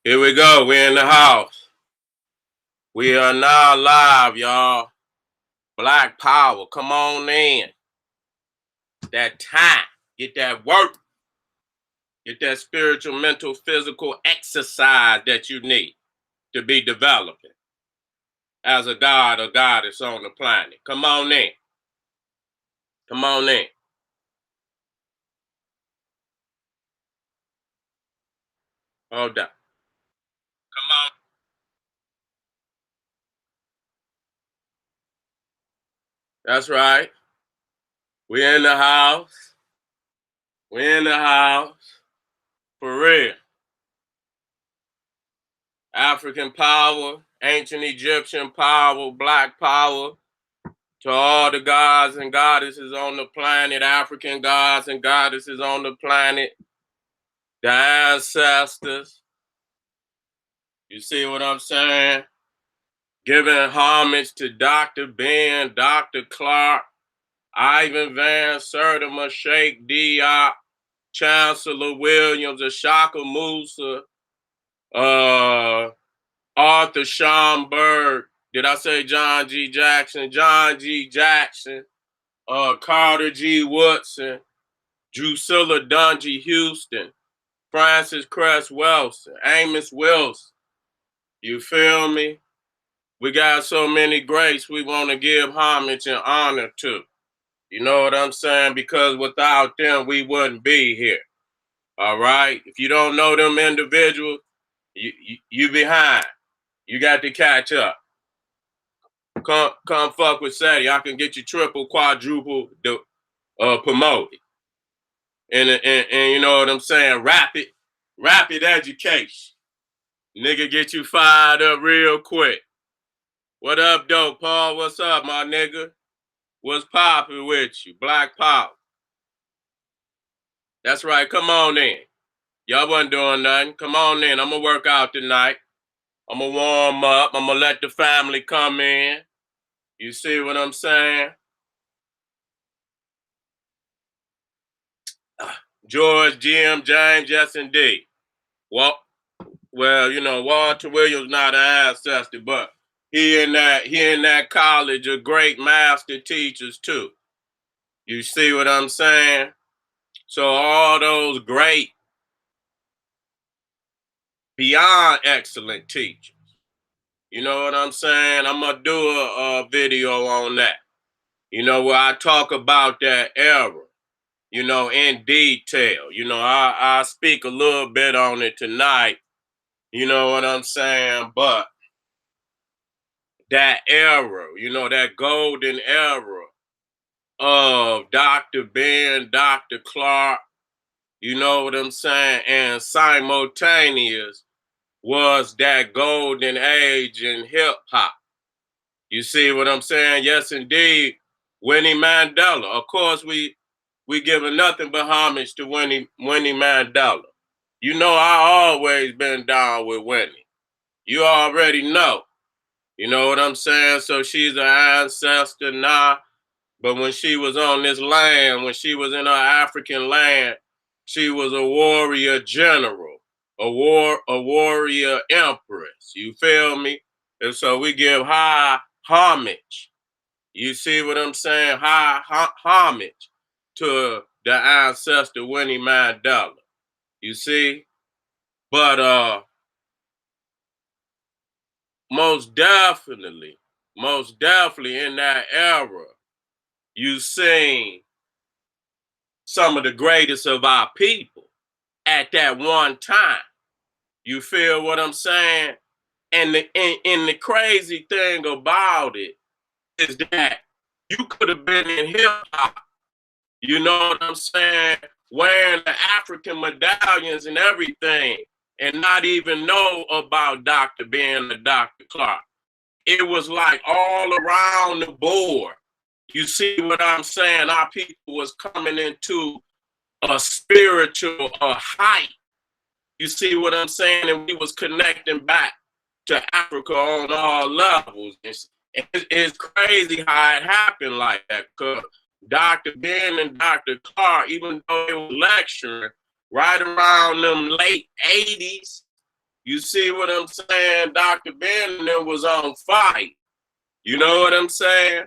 Here we go. We're in the house. We are now live, y'all. Black power. Come on in. That time. Get that work. Get that spiritual, mental, physical exercise that you need to be developing as a god or goddess on the planet. Come on in. Come on in. Hold up. Come on. That's right. We're in the house. We're in the house. For real. African power, ancient Egyptian power, black power, to all the gods and goddesses on the planet, African gods and goddesses on the planet, the ancestors. You see what I'm saying? Giving homage to Dr. Ben, Dr. Clark, Ivan Van Sertima, Sheikh Diop, Chancellor Williams, Ashaka Musa, Arthur Schomburg. Did I say John G. Jackson? John G. Jackson, Carter G. Woodson, Drusilla Dungy Houston, Francis Cress Wilson, Amos Wilson. You feel me? We got so many greats we want to give homage and honor to. You know what I'm saying? Because without them, we wouldn't be here. All right? If you don't know them individuals, you behind. You got to catch up. Come fuck with Sadie. I can get you triple, quadruple promoted. And you know what I'm saying? Rapid education. Nigga get you fired up real quick. What up, dope Paul? What's up, my nigga? What's poppin' with you? Black Power. That's right. Come on in. Y'all wasn't doing nothing. Come on in. I'm gonna work out tonight. I'm gonna warm up. I'm gonna let the family come in. You see what I'm saying? George, Jim, James, yes indeed. Well, you know, Walter Williams not an ancestor, but he in that college of great master teachers too. You see what I'm saying? So all those great, beyond excellent teachers. You know what I'm saying? I'm gonna do a video on that. You know, where I talk about that era, you know, in detail. You know, I speak a little bit on it tonight. You know what I'm saying? But that era, you know, that golden era of Dr. Ben, Dr. Clark, you know what I'm saying? And simultaneous was that golden age in hip hop. You see what I'm saying? Yes, indeed. Winnie Mandela. Of course, we giving nothing but homage to Winnie Mandela. You know, I always been down with Winnie. You already know. You know what I'm saying? So she's an ancestor now. But when she was on this land, when she was in her African land, she was a warrior general, a warrior empress. You feel me? And so we give high homage. You see what I'm saying? High homage to the ancestor Winnie Mandela. You see? But most definitely in that era, you seen some of the greatest of our people at that one time. You feel what I'm saying? And the crazy thing about it is that you could have been in hip hop, you know what I'm saying, wearing the African medallions and everything, and not even know about Dr. Ben or Dr. Clark. It was like all around the board. You see what I'm saying? Our people was coming into a spiritual height. You see what I'm saying? And we was connecting back to Africa on all levels. It's crazy how it happened like that. Because Dr. Ben and Dr. Clark, even though they were lecturing right around them late 80s, You see what I'm saying? Dr. Ben was on fire. You know what I'm saying?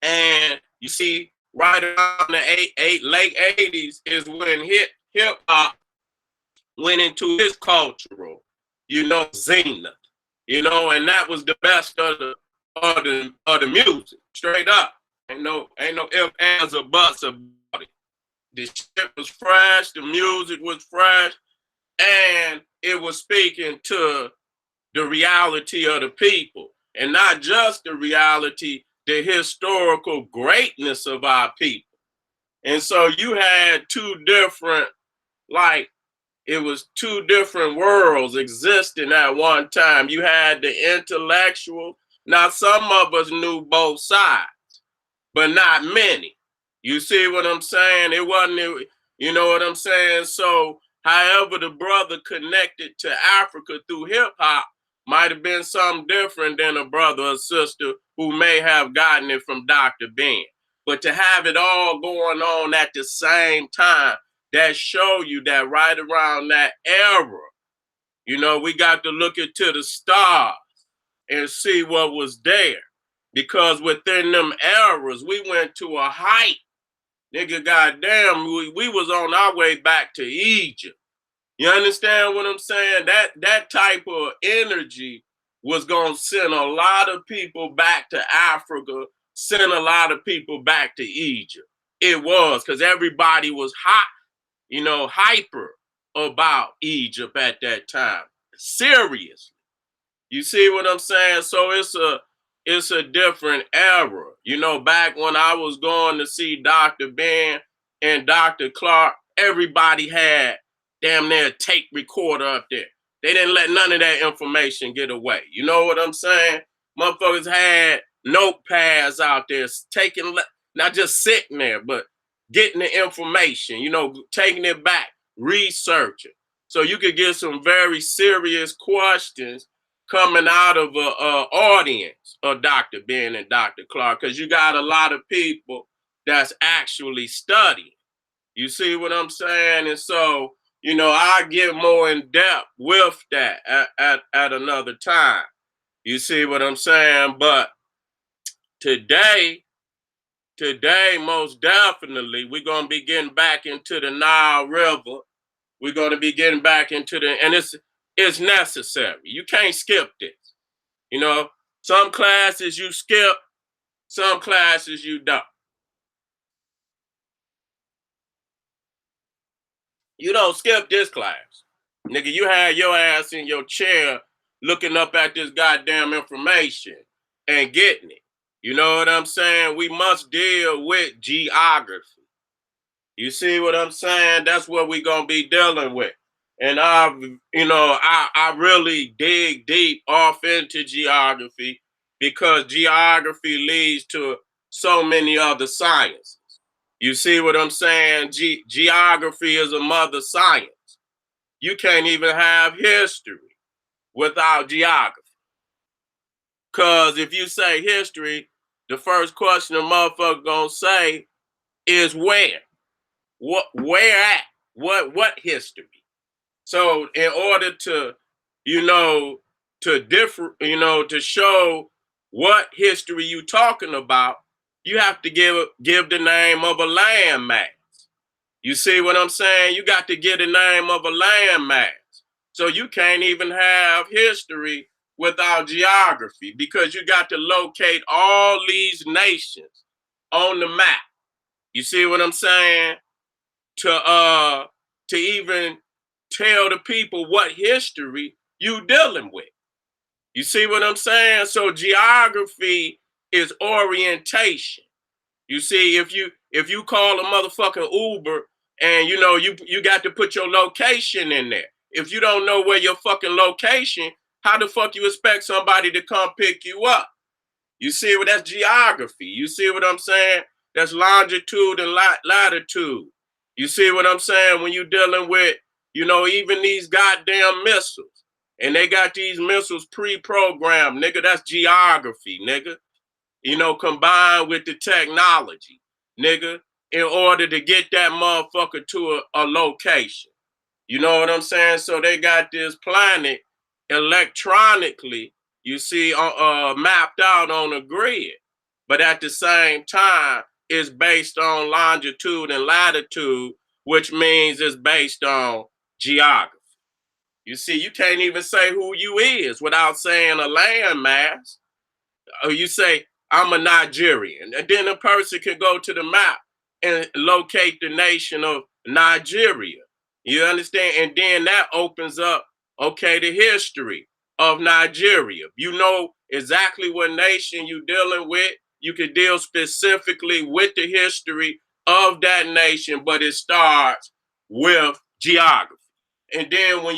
And you see, right around the late 80s is when hip hop went into his cultural, zenith, and that was the best of the music, straight up. Ain't no ifs, ands, or buts about it. The shit was fresh, the music was fresh, and it was speaking to the reality of the people, and not just the reality, the historical greatness of our people. And so you had it was two different worlds existing at one time. You had the intellectual. Now, some of us knew both sides, but not many. You see what I'm saying? It wasn't, you know what I'm saying? So, however, the brother connected to Africa through hip hop might have been something different than a brother or sister who may have gotten it from Dr. Ben. But to have it all going on at the same time, that show you that right around that era, we got to look into the stars and see what was there. Because within them eras, we went to a height. Nigga, goddamn, we was on our way back to Egypt. You understand what I'm saying? That type of energy was going to send a lot of people back to Africa, send a lot of people back to Egypt. It was, because everybody was hot, hyper about Egypt at that time. Serious. You see what I'm saying? So it's a different era. Back when I was going to see Dr. Ben and Dr. Clark, everybody had damn near a tape recorder up there. They didn't let none of that information get away. You know what I'm saying? Motherfuckers had notepads out there not just sitting there, but getting the information, taking it back, researching. So you could get some very serious questions coming out of a audience of Dr. Ben and Dr. Clark, because you got a lot of people that's actually studying. You see what I'm saying? And so, I get more in depth with that at another time. You see what I'm saying? But today, most definitely, we're going to be getting back into the Nile River. We're going to be getting back into and it's necessary. You can't skip this. Some classes you skip, some classes you don't. You don't skip this class. Nigga, you had your ass in your chair looking up at this goddamn information and getting it. You know what I'm saying? We must deal with geography. You see what I'm saying? That's what we're going to be dealing with. And I really dig deep off into geography, because geography leads to so many other sciences. You see what I'm saying? Geography is a mother science. You can't even have history without geography. Because if you say history, the first question a motherfucker gonna say is where? Where at? What history? So in order to, to show what history you talking about, you have to give the name of a landmass. You see what I'm saying? You got to get the name of a landmass. So you can't even have history without geography, because you got to locate all these nations on the map. You see what I'm saying? To even tell the people what history you dealing with. You see what I'm saying? So geography is orientation. You see, if you call a motherfucking Uber and you got to put your location in there. If you don't know where your fucking location, how the fuck you expect somebody to come pick you up? You see what that's geography. You see what I'm saying? That's longitude and latitude. You see what I'm saying? When you're dealing with, even these goddamn missiles. And they got these missiles pre-programmed, nigga. That's geography, nigga. Combined with the technology, nigga, in order to get that motherfucker to a location. You know what I'm saying? So they got this planet electronically, you see, mapped out on a grid. But at the same time, it's based on longitude and latitude, which means it's based on geography. You see, you can't even say who you is without saying a landmass. Or you say, I'm a Nigerian. And then a person can go to the map and locate the nation of Nigeria. You understand? And then that opens up, okay, the history of Nigeria. You know exactly what nation you're dealing with. You can deal specifically with the history of that nation, but it starts with geography. And then when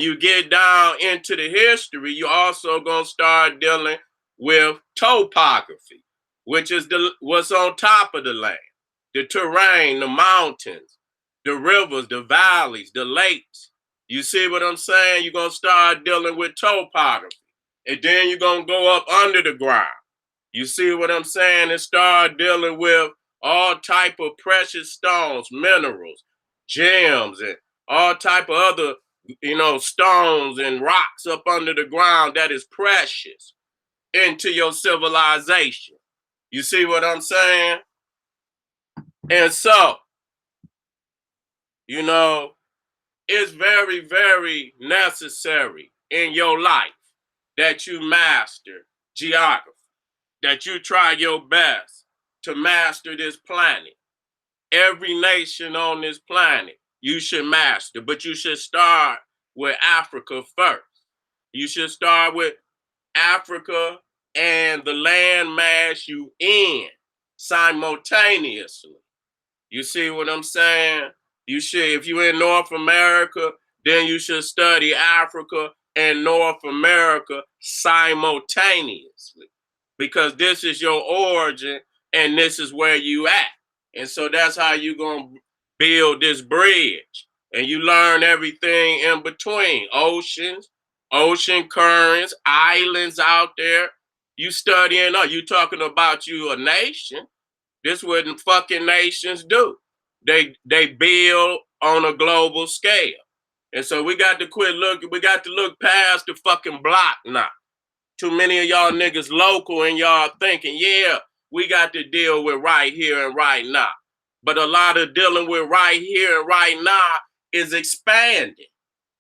you get down into the history, you're also going to start dealing with topography, which is what's on top of the land, the terrain, the mountains, the rivers, the valleys, the lakes. You see what I'm saying? You're going to start dealing with topography. And then you're going to go up under the ground. You see what I'm saying? And start dealing with all type of precious stones, minerals, gems, and all type of other, stones and rocks up under the ground that is precious into your civilization. You see what I'm saying? And so, you know, it's very, very necessary in your life that you master geography, that you try your best to master this planet. Every nation on this planet you should master, but you should start with Africa first. You should start with Africa and the landmass you in simultaneously. You see what I'm saying? You should, if you're in North America, then you should study Africa and North America simultaneously because this is your origin and this is where you at. And so that's how you're going to build this bridge. And you learn everything in between oceans, ocean currents, islands out there. You studying, you talking about you a nation. This what fucking nations do. They build on a global scale. And so we got to quit looking, we got to look past the fucking block now. Too many of y'all niggas local and y'all thinking, yeah, we got to deal with right here and right now. But a lot of dealing with right here and right now is expanding.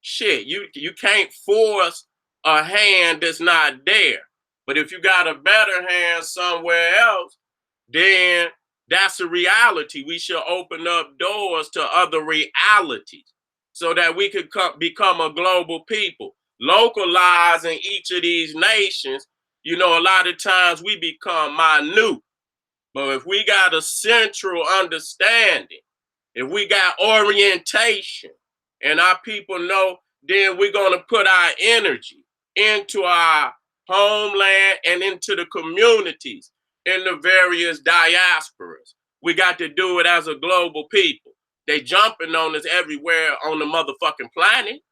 Shit, you can't force a hand that's not there. But if you got a better hand somewhere else, then that's a reality. We should open up doors to other realities so that we could become a global people. Localize in each of these nations, a lot of times we become minute. But if we got a central understanding, if we got orientation and our people know, then we're going to put our energy into our homeland and into the communities in the various diasporas. We got to do it as a global people. They jumping on us everywhere on the motherfucking planet.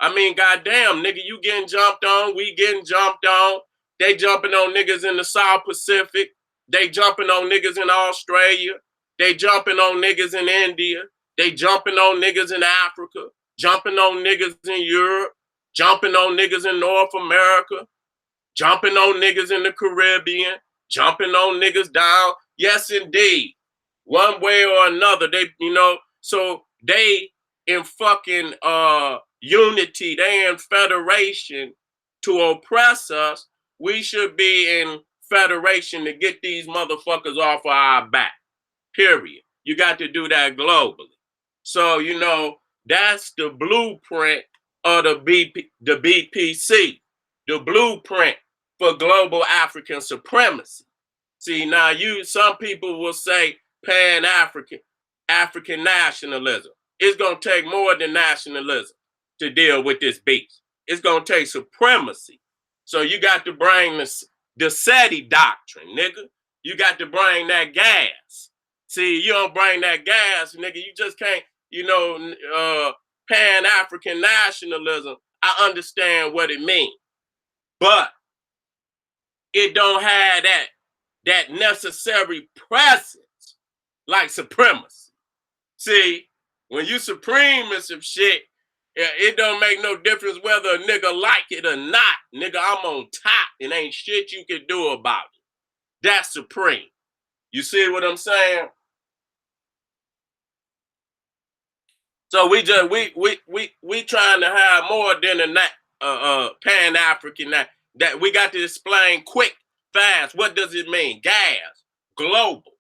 I mean, goddamn, nigga, you getting jumped on, we getting jumped on. They jumping on niggas in the South Pacific. They jumping on niggas in Australia. They jumping on niggas in India. They jumping on niggas in Africa. Jumping on niggas in Europe. Jumping on niggas in North America. Jumping on niggas in the Caribbean. Jumping on niggas down. Yes, indeed. One way or another, so they in fucking unity, they in federation to oppress us. We should be in federation to get these motherfuckers off of our back. Period. You got to do that globally. So, that's the blueprint of the BPC, the blueprint for global African supremacy. See, now some people will say pan-African, African nationalism. It's going to take more than nationalism to deal with this beast. It's going to take supremacy. So you got to bring the SETI doctrine, nigga. You got to bring that gas. See, you don't bring that gas, nigga. You just can't, pan-African nationalism. I understand what it means. But it don't have that necessary presence like supremacy. See, When you supreme and some shit, it don't make no difference whether a nigga like it or not. Nigga, I'm on top and ain't shit you can do about it. That's supreme. You see what I'm saying? So we trying to have more than a Pan African that we got to explain quick, fast. What does it mean? Gas, global,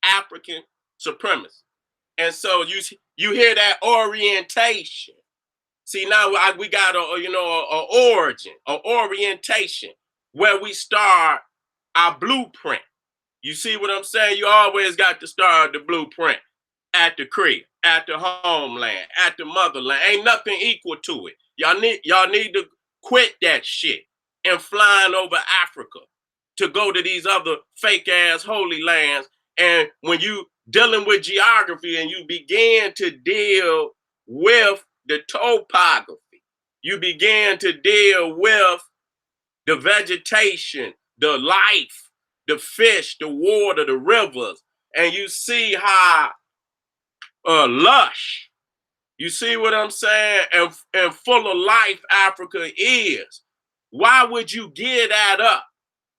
African supremacy. And so you hear that orientation. See now we got a origin, a orientation where we start our blueprint. You see what I'm saying? You always got to start the blueprint at the crib, at the homeland, at the motherland. Ain't nothing equal to it. Y'all need to quit that shit and flying over Africa to go to these other fake ass holy lands. And when you dealing with geography and you begin to deal with the topography, you begin to deal with the vegetation, the life, the fish, the water, the rivers, and you see how lush, you see what I'm saying, and full of life Africa is. Why would you give that up?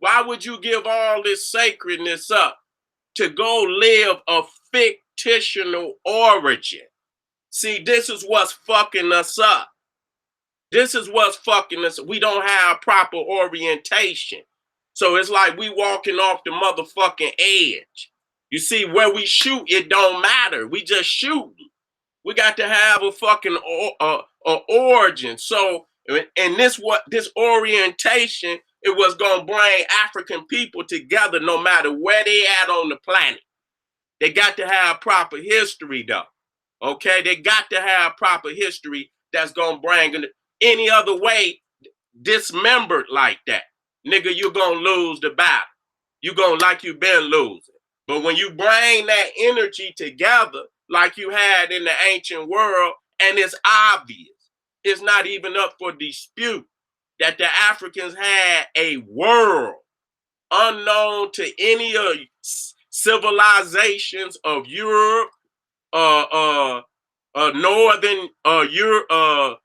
Why would you give all this sacredness up to go live a fictional origin? See, this is what's fucking us up. This is what's fucking us. We don't have proper orientation. So it's like we walking off the motherfucking edge. You see, where we shoot, it don't matter. We just shoot. We got to have a fucking origin. So, and this orientation, it was gonna bring African people together, no matter where they at on the planet. They got to have proper history, though. Okay, they got to have proper history that's gonna bring any other way dismembered like that, nigga, you're gonna lose the battle. You're gonna like you've been losing. But when you bring that energy together, like you had in the ancient world, and it's obvious, it's not even up for dispute that the Africans had a world unknown to any of civilizations of Europe, uh, uh, northern Europe,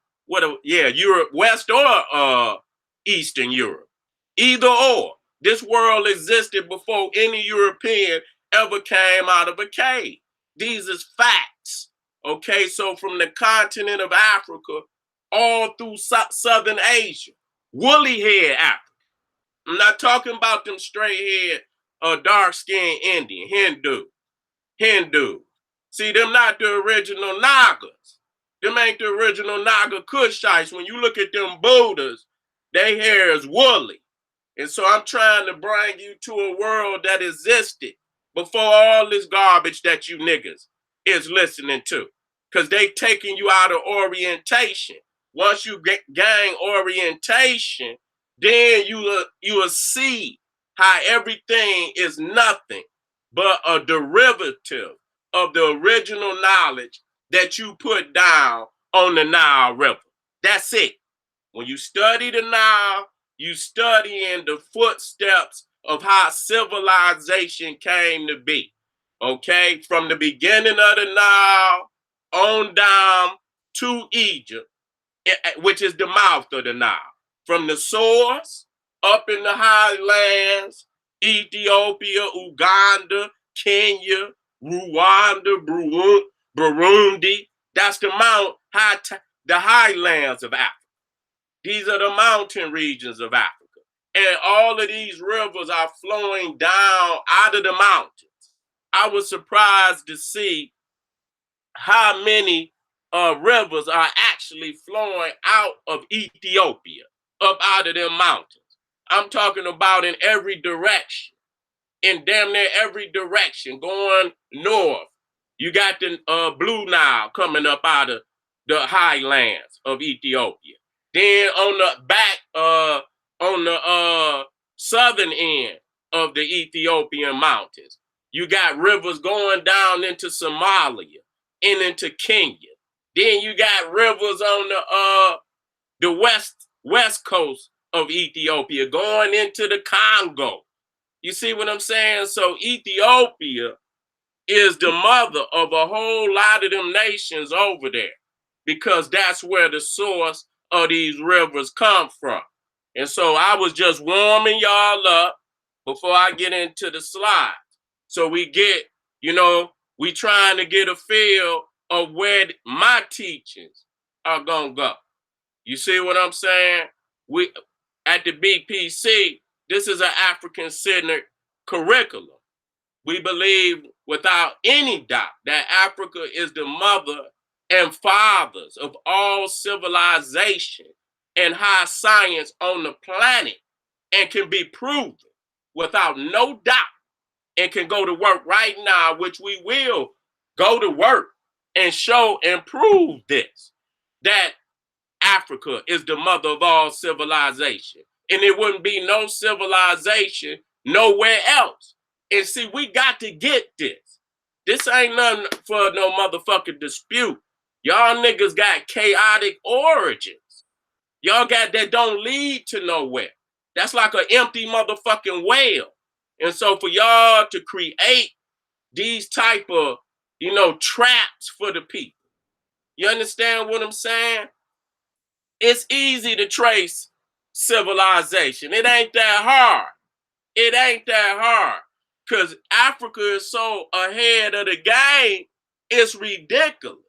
Europe, West or Eastern Europe. Either or. This world existed before any European ever came out of a cave. These is facts. Okay, so from the continent of Africa all through Southern Asia, woolly head Africa. I'm not talking about them straight head, dark skinned Indian, Hindu. See, them not the original Nagas. Them ain't the original Naga Kushites. When you look at them Buddhas, their hair is woolly. And so I'm trying to bring you to a world that existed before all this garbage that you niggas is listening to. Because they taking you out of orientation. Once you gain orientation, then you will see how everything is nothing but a derivative of the original knowledge that you put down on the Nile River. That's it. When you study the Nile, you study in the footsteps of how civilization came to be. Okay, from the beginning of the Nile on down to Egypt, which is the mouth of the Nile. From the source up in the highlands, Ethiopia, Uganda, Kenya, Rwanda, Burundi. That's the the highlands of Africa. These are the mountain regions of Africa. And all of these rivers are flowing down out of the mountains. I was surprised to see how many rivers are actually flowing out of Ethiopia, up out of them mountains. I'm talking about in every direction, in damn near every direction, going north. You got the Blue Nile coming up out of the highlands of Ethiopia. Then on the back, on the southern end of the Ethiopian mountains, you got rivers going down into Somalia and into Kenya. Then you got rivers on the west coast of Ethiopia going into the Congo. You see what I'm saying? So Ethiopia is the mother of a whole lot of them nations over there, because that's where the source of these rivers come from. And so I was just warming y'all up before I get into the slides. So we get, we trying to get a feel of where my teachings are gonna go. You see what I'm saying? We at the BPC, this is an African-centered curriculum. We believe without any doubt that Africa is the mother and fathers of all civilization and high science on the planet, and can be proven without no doubt, and can go to work right now, which we will go to work and show and prove this, that Africa is the mother of all civilization. And it wouldn't be no civilization nowhere else. And see, we got to get this. This ain't nothing for no motherfucking dispute. Y'all niggas got chaotic origins. Y'all got that don't lead to nowhere. That's like an empty motherfucking well. And so for y'all to create these type of, traps for the people. You understand what I'm saying? It's easy to trace civilization. It ain't that hard. It ain't that hard. Because Africa is so ahead of the game, it's ridiculous.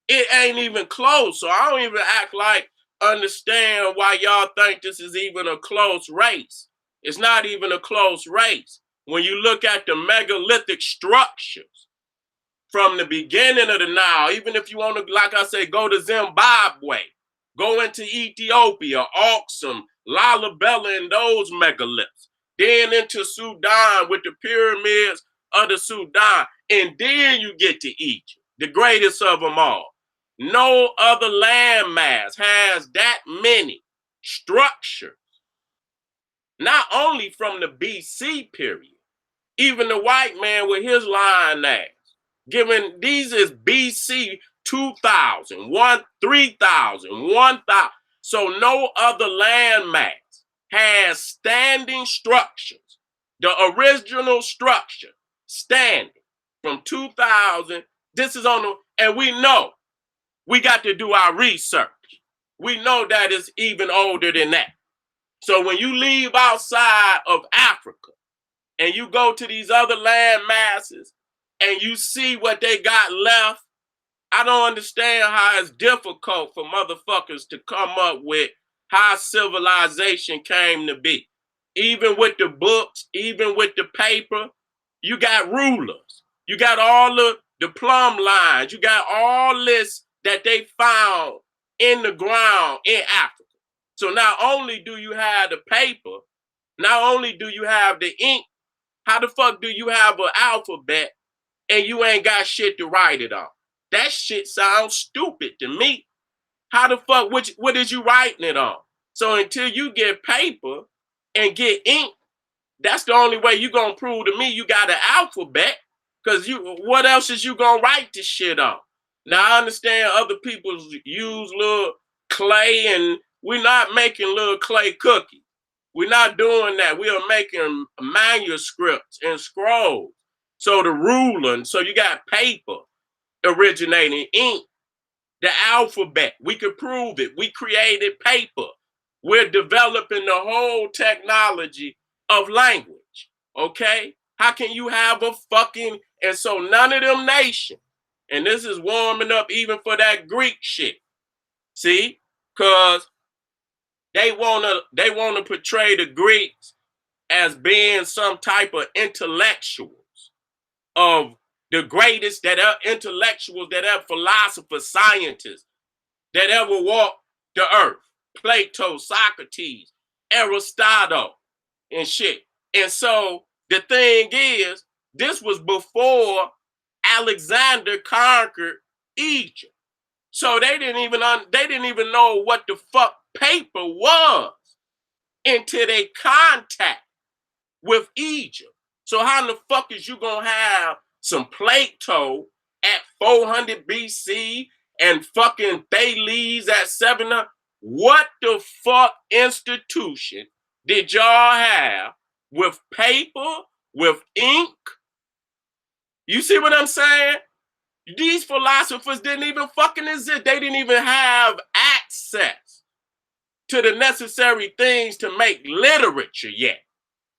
It ain't even close. So I don't even act like understand why y'all think this is even a close race. It's not even a close race. When you look at the megalithic structures from the beginning of the Nile, even if you want to, like I say, go to Zimbabwe, go into Ethiopia, Aksum, Lalibela, and those megaliths, then into Sudan with the pyramids of the Sudan, and then you get to Egypt, the greatest of them all. No other landmass has that many structures, not only from the BC period, even the white man with his line ass, given these is BC 2000, 3000, 1000. So no other landmass has standing structures. The original structure standing from 2000. This is on the, and we know we got to do our research. We know that it's even older than that. So when you leave outside of Africa and you go to these other land masses and you see what they got left, I don't understand how it's difficult for motherfuckers to come up with how civilization came to be. Even with the books, even with the paper, you got rulers. You got all the plumb lines. You got all this that they found in the ground in Africa. So not only do you have the paper, not only do you have the ink, how the fuck do you have an alphabet and you ain't got shit to write it on? That shit sounds stupid to me. How the fuck, what is you writing it on? So until you get paper and get ink, that's the only way you gonna prove to me you got an alphabet. Cause what else is you gonna write this shit on? Now I understand other people use little clay, and we're not making little clay cookies. We're not doing that. We are making manuscripts and scrolls. So the ruler, so you got paper originating, ink, the alphabet. We could prove it. We created paper. We're developing the whole technology of language. Okay? How can you have a fucking, and so none of them nations, and this is warming up even for that Greek shit. See? Because they wanna portray the Greeks as being some type of intellectuals, of the greatest that are intellectuals, that are philosophers, scientists that ever walked the earth. Plato, Socrates, Aristotle, and shit. And so the thing is, this was before Alexander conquered Egypt. So they didn't even know what the fuck paper was until they contact with Egypt. So how in the fuck is you gonna have some Plato at 400 BC and fucking Thales at 700? What the fuck institution did y'all have with paper, with ink, You see what I'm saying? These philosophers didn't even fucking exist. They didn't even have access to the necessary things to make literature yet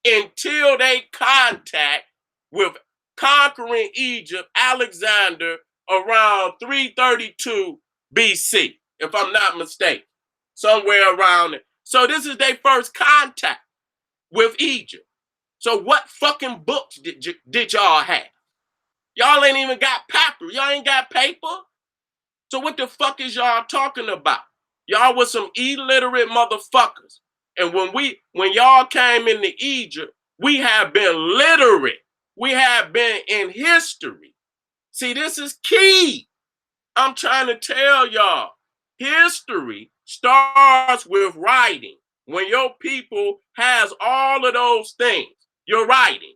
until they contact with conquering Egypt, Alexander, around 332 BC, if I'm not mistaken, somewhere around it. So this is their first contact with Egypt. So what fucking books did y'all have? Y'all ain't even got paper. Y'all ain't got paper. So what the fuck is y'all talking about? Y'all was some illiterate motherfuckers. And when y'all came into Egypt, we have been literate. We have been in history. See, this is key. I'm trying to tell y'all. History starts with writing. When your people has all of those things, you're writing,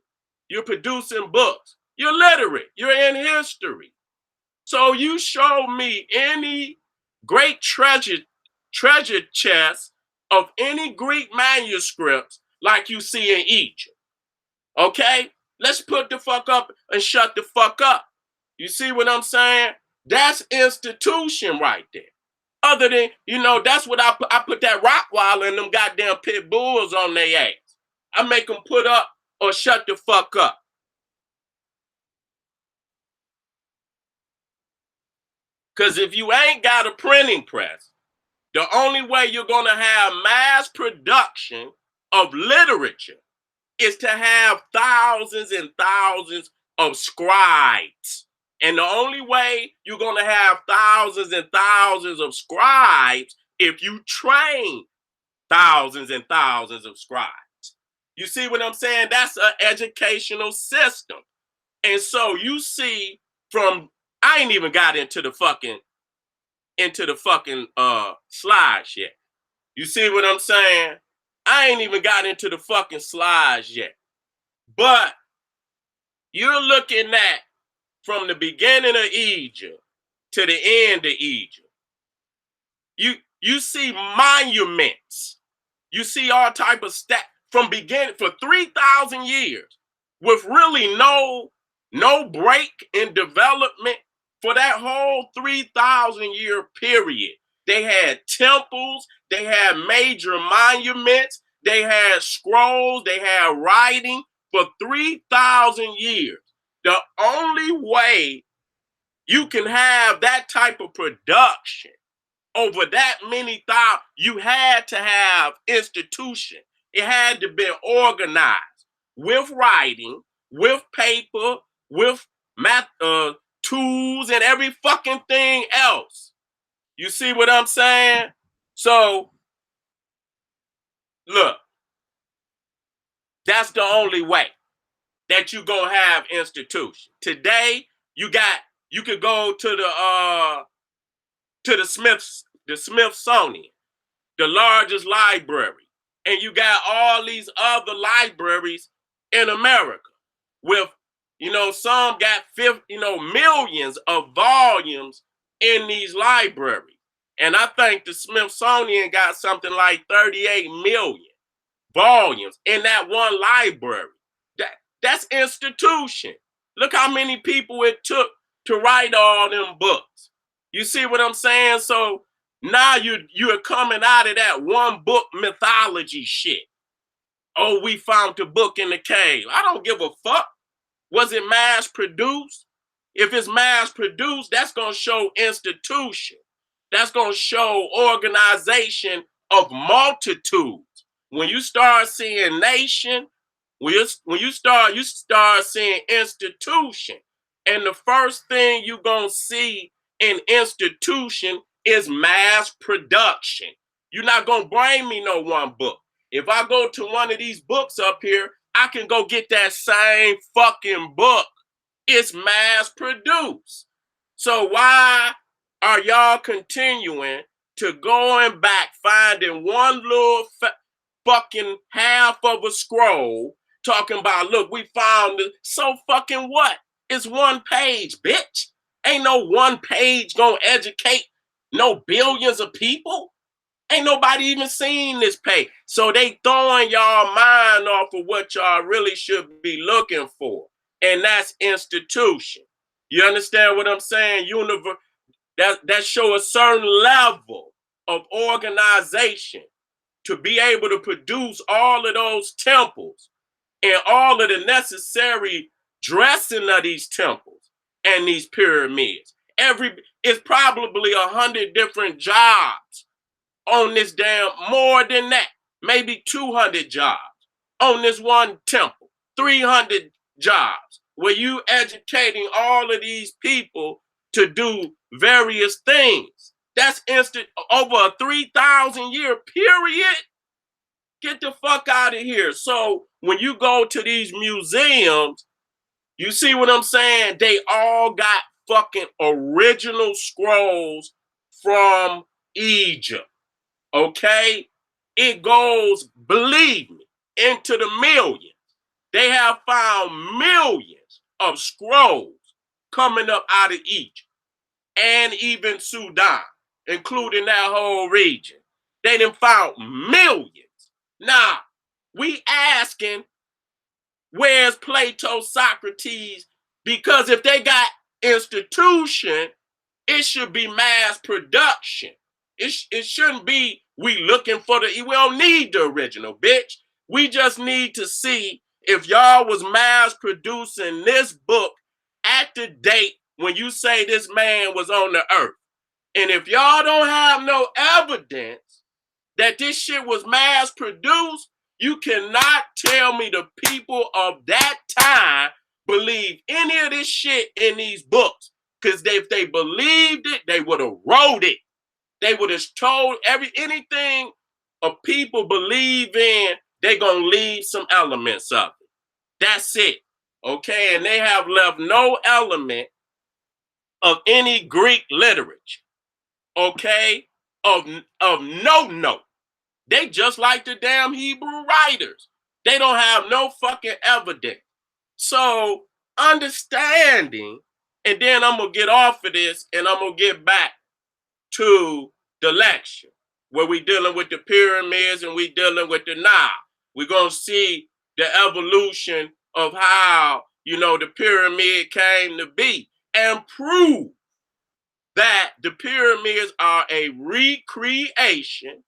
you're producing books, you're literate, you're in history. So you show me any great treasure chest of any Greek manuscripts like you see in Egypt. Okay? Let's put the fuck up and shut the fuck up. You see what I'm saying? That's institution right there. Other than, that's what I put that Rottweiler and them goddamn pit bulls on their ass. I make them put up or shut the fuck up. Because if you ain't got a printing press, the only way you're going to have mass production of literature is to have thousands and thousands of scribes. And the only way you're going to have thousands and thousands of scribes if you train thousands and thousands of scribes. You see what I'm saying? That's an educational system. And so you see I ain't even got into the fucking slides yet. You see what I'm saying? I ain't even got into the fucking slides yet. But you're looking at from the beginning of Egypt to the end of Egypt. You see monuments. You see all type of from beginning for 3,000 years with really no break in development for that whole 3,000 year period. They had temples, they had major monuments, they had scrolls, they had writing for 3,000 years. The only way you can have that type of production over that many thousands, you had to have institution. It had to be organized with writing, with paper, with math, tools, and every fucking thing else. You see what I'm saying? So, look, that's the only way that you gonna have institution. Today, you could go to the Smithsonian, the largest library, and you got all these other libraries in America with, some got millions of volumes in these libraries. And I think the Smithsonian got something like 38 million volumes in that one library. That's institution. Look how many people it took to write all them books. You see what I'm saying? So now you're coming out of that one book mythology shit. Oh, we found the book in the cave. I don't give a fuck. Was it mass produced? If it's mass produced, that's going to show institution. That's going to show organization of multitudes. When you start seeing nation, when you start seeing institution. And the first thing you're going to see in institution is mass production. You're not going to bring me no one book. If I go to one of these books up here, I can go get that same fucking book. It's mass produced. So why are y'all continuing to going back, finding one little fucking half of a scroll, talking about, look, we found it. So fucking what? It's one page, bitch. Ain't no one page gonna educate no billions of people. Ain't nobody even seen this page. So they throwing y'all mind off of what y'all really should be looking for. and that's institution. You understand what I'm saying? That show a certain level of organization to be able to produce all of those temples and all of the necessary dressing of these temples and these pyramids. It's probably 100 different jobs on this damn, more than that, maybe 200 jobs on this one temple, 300 jobs where you educating all of these people to do various things. That's instant over a 3,000 year period. Get the fuck out of here. So when you go to these museums, you see what I'm saying? They all got fucking original scrolls from Egypt. Okay? It goes, believe me, into the millions. They have found millions of scrolls coming up out of Egypt and even Sudan, including that whole region. They done found millions. Now, we asking, where's Plato, Socrates? Because if they got institution, it should be mass production. It shouldn't be we looking for we don't need the original, bitch. We just need to see if y'all was mass producing this book at the date when you say this man was on the earth. And if y'all don't have no evidence that this shit was mass produced, you cannot tell me the people of that time believe any of this shit in these books. Because if they believed it, they would have wrote it. They would have told anything a people believe in, they're going to leave some elements of it. That's it. Okay? And they have left no element of any Greek literature. Okay? Of no note. They just like the damn Hebrew writers. They don't have no fucking evidence. So understanding, and then I'm going to get off of this and I'm going to get back to the lecture where we dealing with the pyramids and we dealing with the Nile. We're going to see the evolution of how, the pyramid came to be and prove that the pyramids are a recreation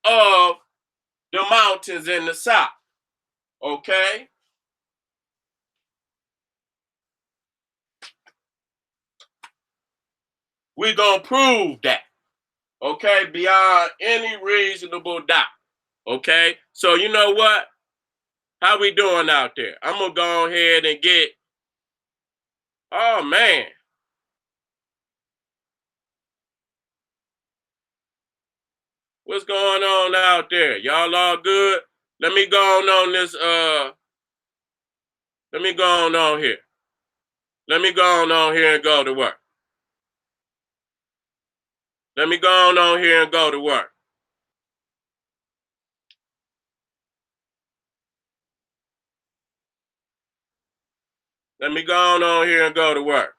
of the mountains in the south. Okay? We're going to prove that. Okay? Beyond any reasonable doubt. Okay? So you know what? How we doing out there? I'm going to go ahead and get, oh man. What's going on out there? Y'all all good? Let me go on this, let me go on here. Let me go on here and go to work. Let me go on here and go to work. Let me go on here and go to work.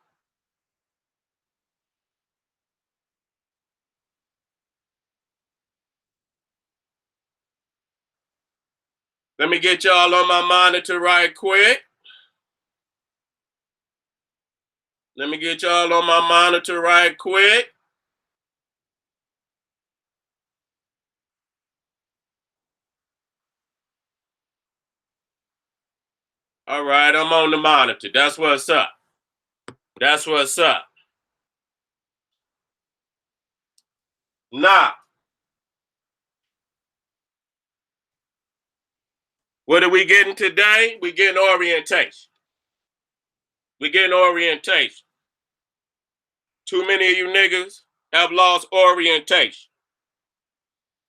Let me get y'all on my monitor right quick. Let me get y'all on my monitor right quick. All right, I'm on the monitor. That's what's up. That's what's up. Now, what are we getting today? We getting orientation. We getting orientation. Too many of you niggas have lost orientation.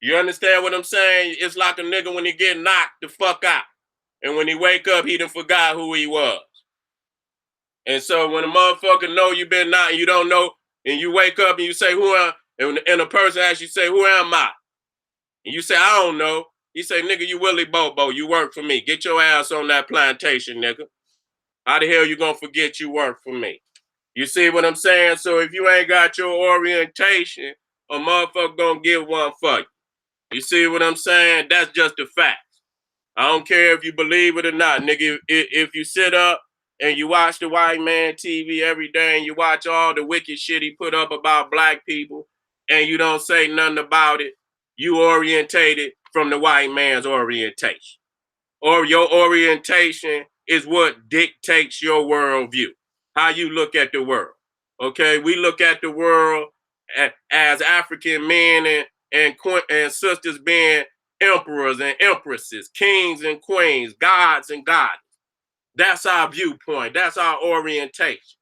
You understand what I'm saying? It's like a nigga when he get knocked the fuck out. And when he wake up, he done forgot who he was. And so when a motherfucker know you been knocked and you don't know, and you wake up and you say, who am I? And a person asks you, say, who am I? And you say, I don't know. He say, nigga, you Willie Bobo. You work for me. Get your ass on that plantation, nigga. How the hell you gonna forget you work for me? You see what I'm saying? So if you ain't got your orientation, a motherfucker gonna get one for you. You see what I'm saying? That's just the facts. I don't care if you believe it or not, nigga. If you sit up and you watch the white man TV every day and you watch all the wicked shit he put up about black people and you don't say nothing about it, you orientated from the white man's orientation. Or your orientation is what dictates your worldview, how you look at the world. Okay, we look at the world as African men and sisters being emperors and empresses, kings and queens, gods and goddesses. That's our viewpoint. That's our orientation.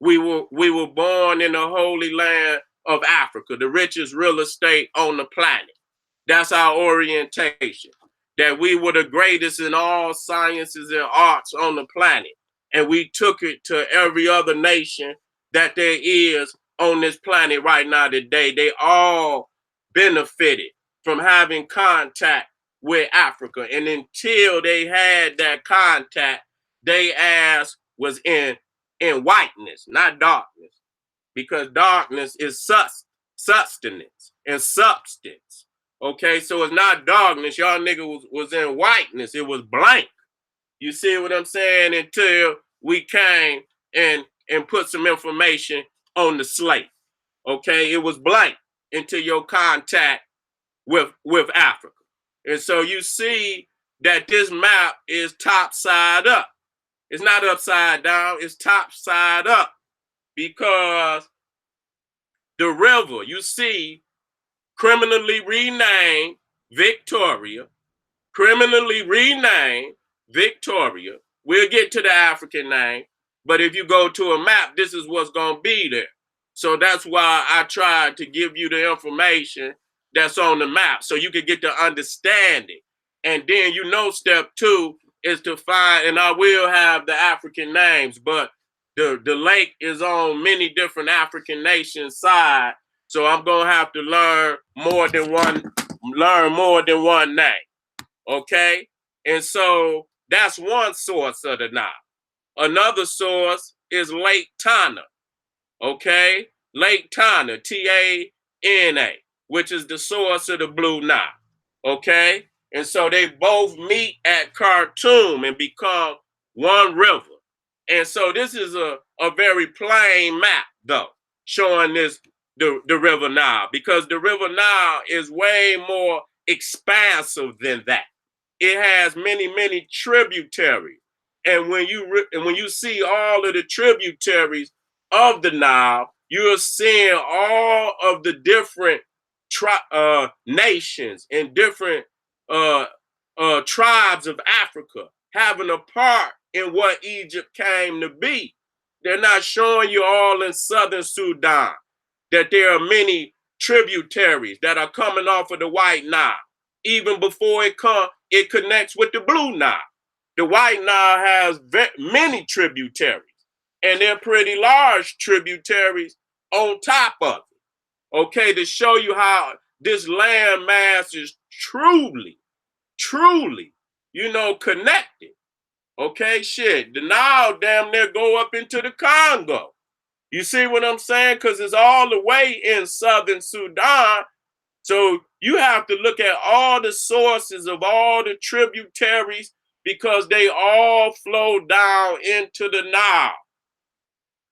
We were born in the holy land of Africa, the richest real estate on the planet. That's our orientation. That we were the greatest in all sciences and arts on the planet. And we took it to every other nation that there is on this planet right now today. They all benefited from having contact with Africa. And until they had that contact, they ass was in whiteness, not darkness. Because darkness is sustenance and substance. Okay, so it's not darkness. Y'all nigga was in whiteness. It was blank. You see what I'm saying? Until we came and put some information on the slate. Okay, it was blank until your contact with Africa. And so you see that this map is top side up. It's not upside down, it's top side up. Because the river, you see, criminally renamed Victoria, criminally renamed Victoria. We'll get to the African name, but if you go to a map, this is what's going to be there. So that's why I tried to give you the information that's on the map so you could get the understanding. And then step 2 is to find, and I will have the African names, but the lake is on many different African nations' side. So I'm gonna have to learn more than one name. Okay? And so that's one source of the Nile. Another source is Lake Tana. Okay? Lake Tana, Tana, which is the source of the Blue Nile. Okay? And so they both meet at Khartoum and become one river. And so this is a very plain map, though, showing the River Nile, because the River Nile is way more expansive than that. It has many, many tributaries. And when you see all of the tributaries of the Nile, you're seeing all of the different nations and different tribes of Africa having a part in what Egypt came to be. They're not showing you all in southern Sudan that there are many tributaries that are coming off of the White Nile. Even before it connects with the Blue Nile. The White Nile has many tributaries, and they're pretty large tributaries on top of it. Okay, to show you how this land mass is truly, connected. Okay, shit. The Nile damn near go up into the Congo. You see what I'm saying? Because it's all the way in southern Sudan. So you have to look at all the sources of all the tributaries because they all flow down into the Nile.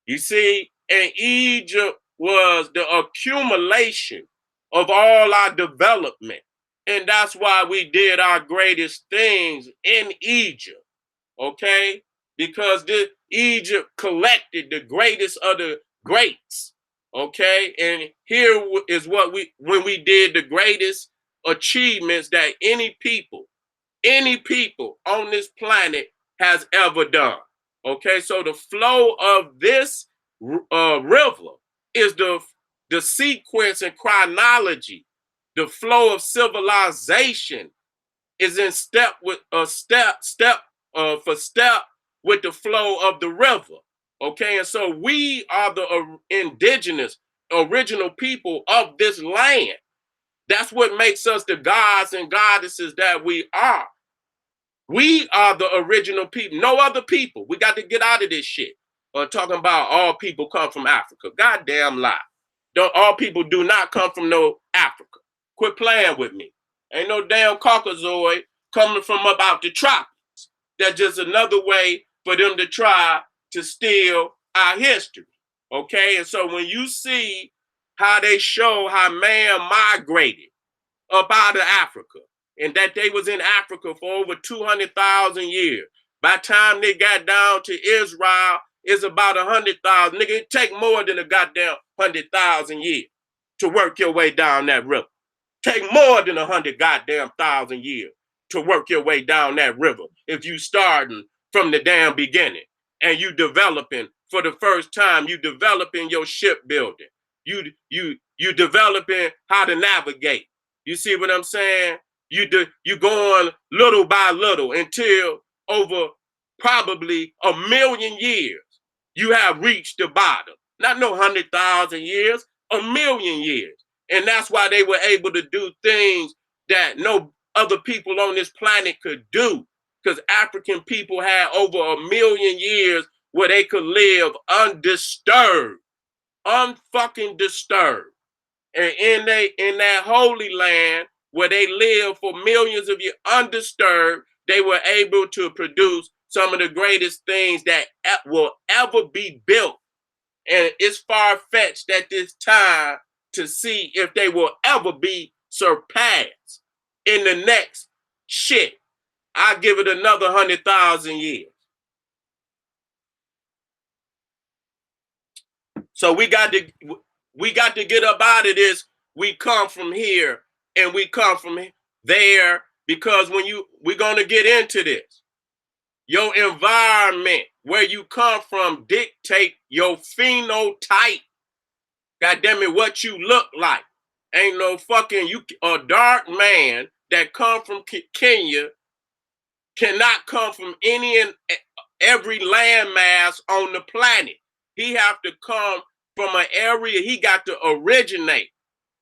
You see, and Egypt was the accumulation of all our development. And that's why we did our greatest things in Egypt. Okay? Because Egypt collected the greatest of the greats. Okay? And here is when we did the greatest achievements that any people on this planet has ever done. Okay? So the flow of this river is the sequence and chronology. The flow of civilization is in step with step with the flow of the river. Okay, and so we are the indigenous, original people of this land. That's what makes us the gods and goddesses that we are. We are the original people, no other people. We got to get out of this shit. Talking about all people come from Africa. Goddamn lie. All people do not come from no Africa. Quit playing with me. Ain't no damn Caucasoid coming from about the tropics. That's just another way for them to try to steal our history. Okay, and so when you see how they show how man migrated up out of Africa, and that they was in Africa for over 200,000 years. By the time they got down to Israel, it's about 100,000. Nigga, it take more than a goddamn 100,000 years to work your way down that river. Take more than 100 goddamn thousand years to work your way down that river if you starting from the damn beginning and you developing for the first time. You developing your shipbuilding. You developing how to navigate. You see what I'm saying? You going little by little until over probably 1,000,000 years you have reached the bottom. Not no 100,000 years, 1,000,000 years. And that's why they were able to do things that no other people on this planet could do. Because African people had over 1,000,000 years where they could live undisturbed, unfucking disturbed. And in that holy land where they lived for millions of years undisturbed, they were able to produce some of the greatest things that will ever be built. And it's far-fetched at this time to see if they will ever be surpassed in the next shit. I give it another 100,000 years. So we got to get up out of this. We come from here and we come from there because we're going to get into this. Your environment, where you come from, dictate your phenotype. God damn it, what you look like. Ain't no fucking a dark man that come from Kenya cannot come from any and every landmass on the planet. He have to come from an area. He got to originate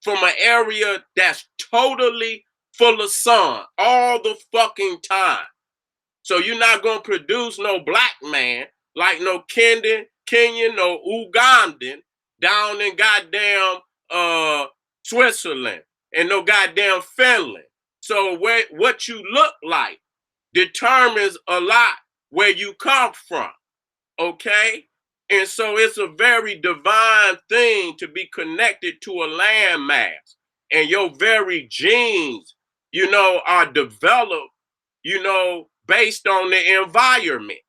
from an area that's totally full of sun all the fucking time. So you're not gonna produce no black man like no Kenyan, no Ugandan down in goddamn Switzerland and no goddamn Finland. So what you look like determines a lot where you come from, okay? And so it's a very divine thing to be connected to a landmass. And your very genes, are developed, based on the environment.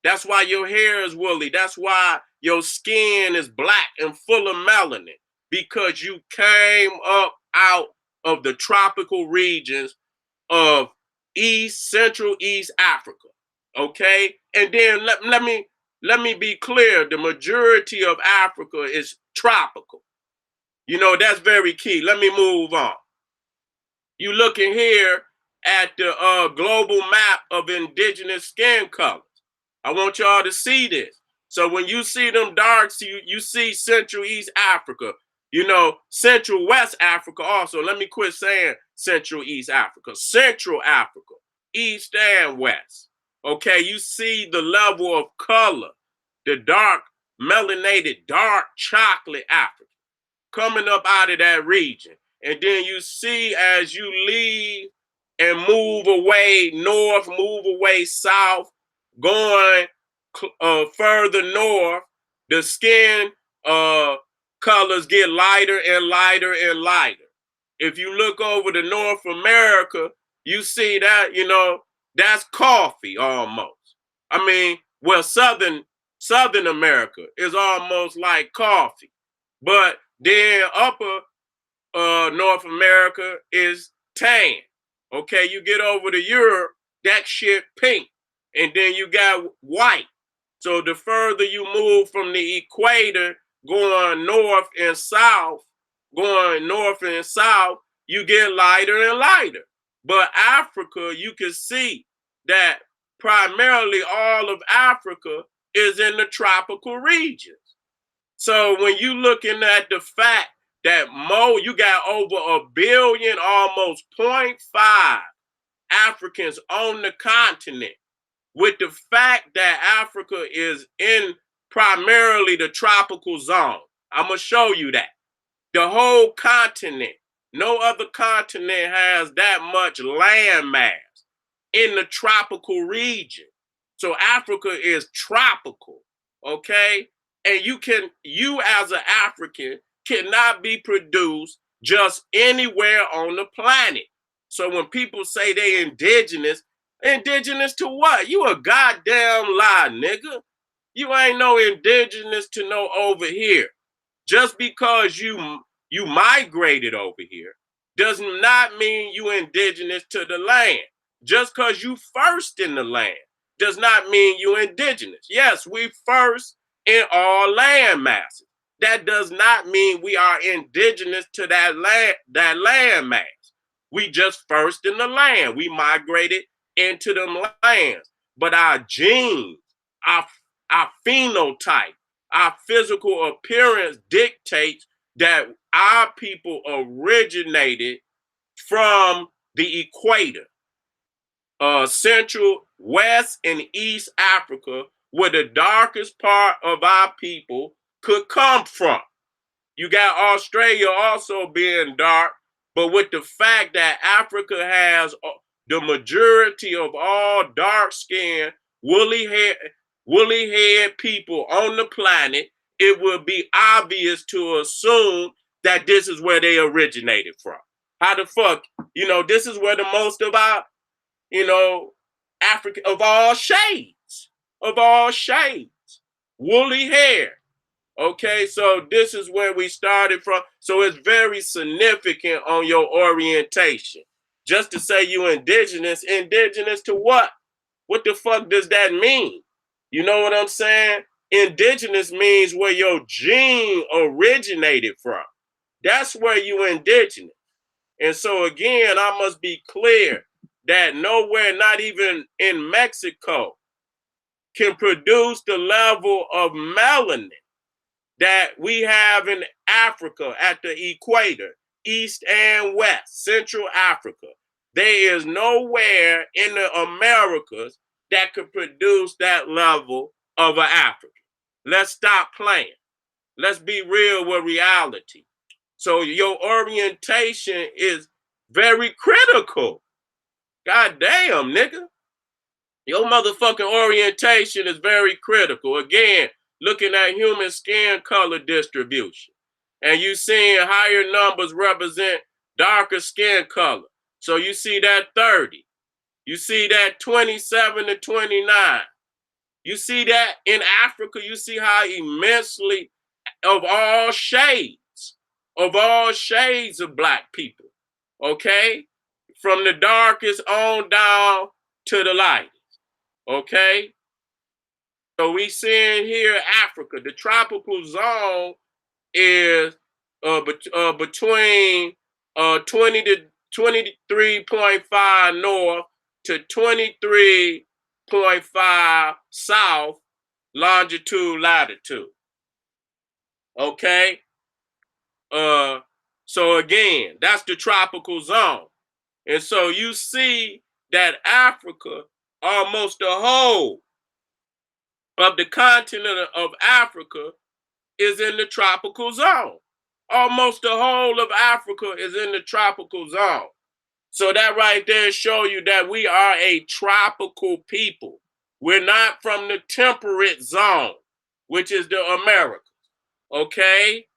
That's why your hair is woolly. That's why your skin is black and full of melanin, because you came up out of the tropical regions of Central East Africa. Okay? And then let me be clear. The majority of Africa is tropical. That's very key. Let me move on. You looking here at the global map of indigenous skin colors. I want y'all to see this. So when you see them darks, you see Central East Africa, Central West Africa also. Let me quit saying Central East Africa. Central Africa, East and West. Okay, you see the level of color, the dark, melanated, dark chocolate Africa coming up out of that region. And then you see as you leave and move away north, move away south, going further north, the skin colors get lighter and lighter and lighter. If you look over to North America, you see that, that's coffee almost. I mean, well, Southern America is almost like coffee. But then upper North America is tan. Okay, you get over to Europe, that shit pink. And then you got white. So the further you move from the equator, going north and south, you get lighter and lighter. But Africa, you can see that primarily all of Africa is in the tropical regions. So when you looking at the fact that you got over 1 billion, almost 0.5 Africans on the continent, with the fact that Africa is in primarily the tropical zone. I'm going to show you that. The whole continent, no other continent has that much land mass. in the tropical region. So Africa is tropical, okay? And you as an African cannot be produced just anywhere on the planet. So when people say they indigenous to what? You a goddamn lie, nigga. You ain't no indigenous to no over here. Just because you migrated over here does not mean you indigenous to the land. Just because you first in the land does not mean you indigenous. Yes, we first in all land masses. That does not mean we are indigenous to that land mass. We just first in the land. We migrated into them lands. But our genes, our, our phenotype, our physical appearance dictates that our people originated from the equator, Central, West, and East Africa, where the darkest part of our people could come from. You got Australia also being dark, but with the fact that Africa has the majority of all dark skinned, woolly head people on the planet, it would be obvious to assume that this is where they originated from. How the fuck, this is where the most of our, Africa of all shades, woolly hair. Okay, so this is where we started from. So it's very significant on your orientation. Just to say you indigenous to what? What the fuck does that mean? You know what I'm saying? Indigenous means where your gene originated from. That's where you indigenous. And so again, I must be clear that nowhere, not even in Mexico, can produce the level of melanin that we have in Africa at the equator, East and West, Central Africa. There is nowhere in the Americas that could produce that level of an African. Let's stop playing. Let's be real with reality. So your orientation is very critical. God damn, nigga. Your motherfucking orientation is very critical. Again, looking at human skin color distribution. And you seeing higher numbers represent darker skin color. So you see that 30. You see that 27 to 29. You see that in Africa, you see how immensely of all shades of black people. Okay? From the darkest on down to the light. Okay? So we seeing here Africa, the tropical zone is between 20 to 23.5 north to 23.5 south longitude latitude. Okay? So again, that's the tropical zone. And so you see that Africa, almost the whole of the continent of Africa is in the tropical zone. Almost the whole of Africa is in the tropical zone. So that right there show you that we are a tropical people. We're not from the temperate zone, which is the Americas. Okay?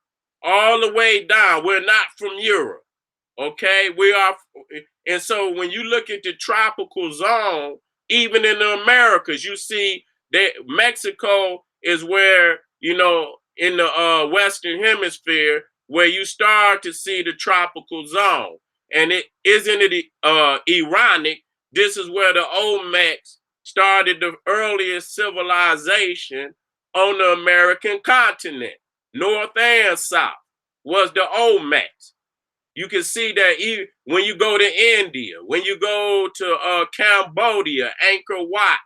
All the way down. We're not from Europe. Okay? We are, and so when you look at the tropical zone, even in the Americas, you see that Mexico is where, in the Western Hemisphere, where you start to see the tropical zone. And isn't it ironic? This is where the Olmecs started the earliest civilization on the American continent, North and South, was the Olmecs. You can see that when you go to India, when you go to Cambodia, Angkor Wat,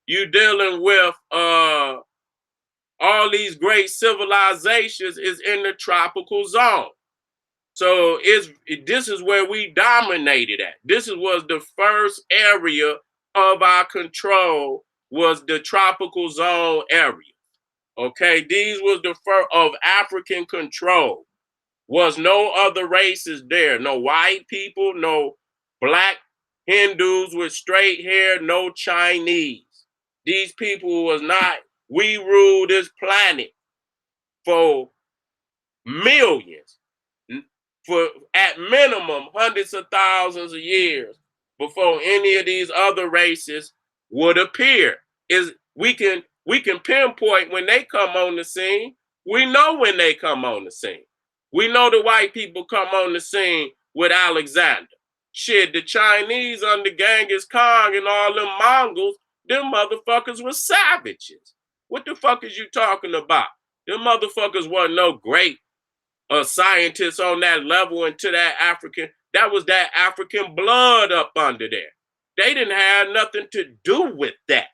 you're dealing with all these great civilizations is in the tropical zone. So this is where we dominated at. This was the first area of our control, was the tropical zone area. Okay, these was the first of African control. Was no other races there. No white people, no black Hindus with straight hair, no Chinese. These people was not, we rule this planet for millions, for at minimum hundreds of thousands of years before any of these other races would appear. Is we can pinpoint when they come on the scene. We know when they come on the scene. We know the white people come on the scene with Alexander. Shit, the Chinese under Genghis Khan and all them Mongols, them motherfuckers were savages. What the fuck is you talking about? Them motherfuckers wasn't no great scientists on that level into that African. That was that African blood up under there. They didn't have nothing to do with that.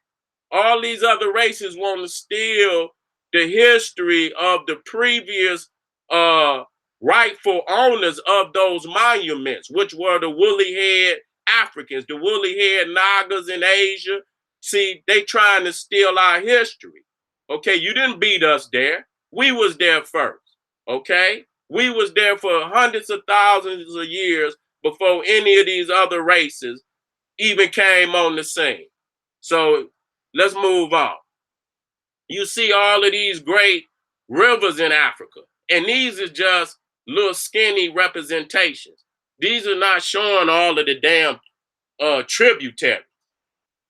All these other races want to steal the history of the previous uh, rightful owners of those monuments, which were the woolly head Africans, the woolly head Nagas in Asia. See, they trying to steal our history. Okay, you didn't beat us there. We was there first. Okay, we was there for hundreds of thousands of years before any of these other races even came on the scene. So let's move on. You see all of these great rivers in Africa, and these are just little skinny representations. These are not showing all of the damn tributaries.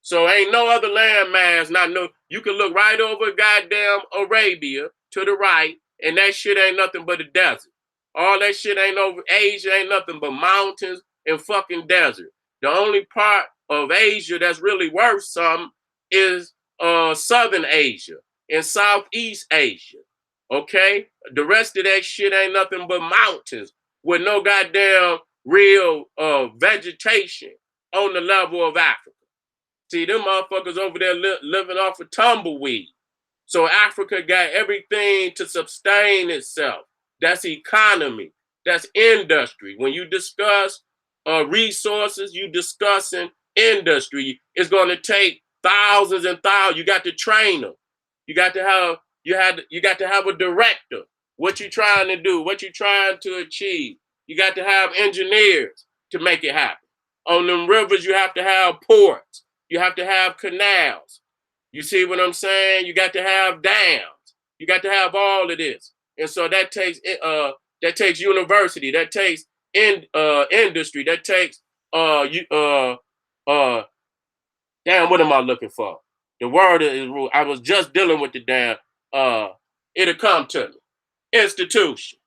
So ain't no other landmass, not no. You can look right over goddamn Arabia to the right, and that shit ain't nothing but a desert. All that shit ain't over Asia, ain't nothing but mountains and fucking desert. The only part of Asia that's really worth something is Southern Asia and Southeast Asia. Okay? The rest of that shit ain't nothing but mountains with no goddamn real vegetation on the level of Africa. See, them motherfuckers over there living off of tumbleweed. So Africa got everything to sustain itself. That's economy. That's industry. When you discuss resources, you discussing industry. It's going to take thousands and thousands. You got to train them. You got to have you got to have a director. What you trying to do? What you trying to achieve? You got to have engineers to make it happen. On them rivers, you have to have ports. You have to have canals. You see what I'm saying? You got to have dams. You got to have all of this. And so that takes university, that takes industry, that takes damn, what am I looking for? The word is rule. I was just dealing with the damn it'll come to me. Institution.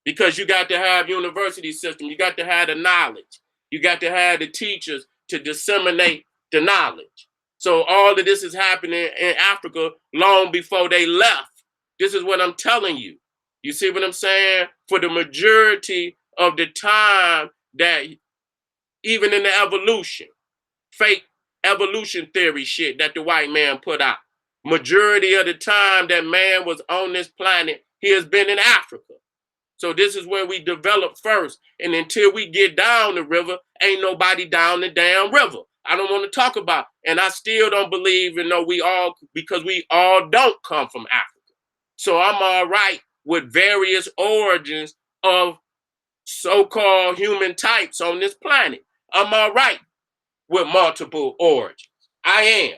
Because you got to have university system, you got to have the knowledge, you got to have the teachers to disseminate the knowledge. So all of this is happening in Africa long before they left. This is what I'm telling you. You see what I'm saying? For the majority of the time that even in the evolution, fake evolution theory shit that the white man put out, majority of the time that man was on this planet, he has been in Africa. So this is where we develop first. And until we get down the river, ain't nobody down the damn river. I don't want to talk about, and I still don't believe, because we all don't come from Africa. So I'm all right with various origins of so-called human types on this planet. I'm all right with multiple origins. I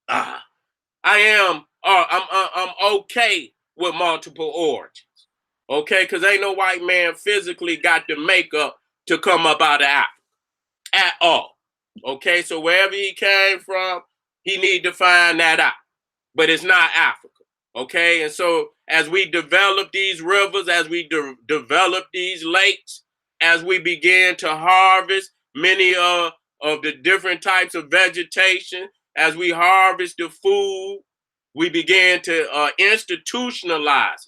am. I am. I'm okay with multiple origins. Okay, because ain't no white man physically got the makeup to come up out of Africa at all. Okay, so wherever he came from, he need to find that out. But it's not Africa. Okay, and so as we develop these rivers, as we develop these lakes, as we begin to harvest many of the different types of vegetation, as we harvest the food, we begin to institutionalize,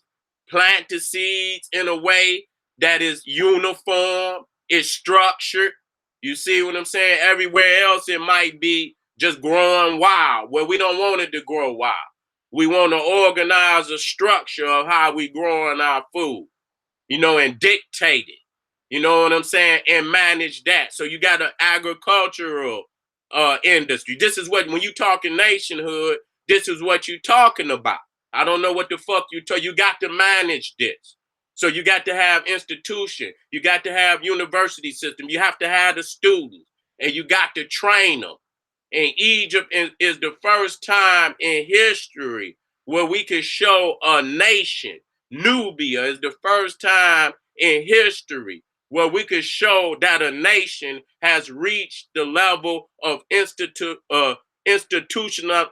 plant the seeds in a way that is uniform, is structured. You see what I'm saying? Everywhere else, it might be just growing wild, where we don't want it to grow wild. We want to organize a structure of how we growing our food, and dictate it. You know what I'm saying? And manage that. So you got an agricultural industry. This is what, when you talking nationhood, this is what you talking about. I don't know what the fuck you got to manage this. So you got to have institution. You got to have university system. You have to have the students, and you got to train them. And Egypt is the first time in history where we can show a nation. Nubia is the first time in history where we could show that a nation has reached the level of institutional institutionalization.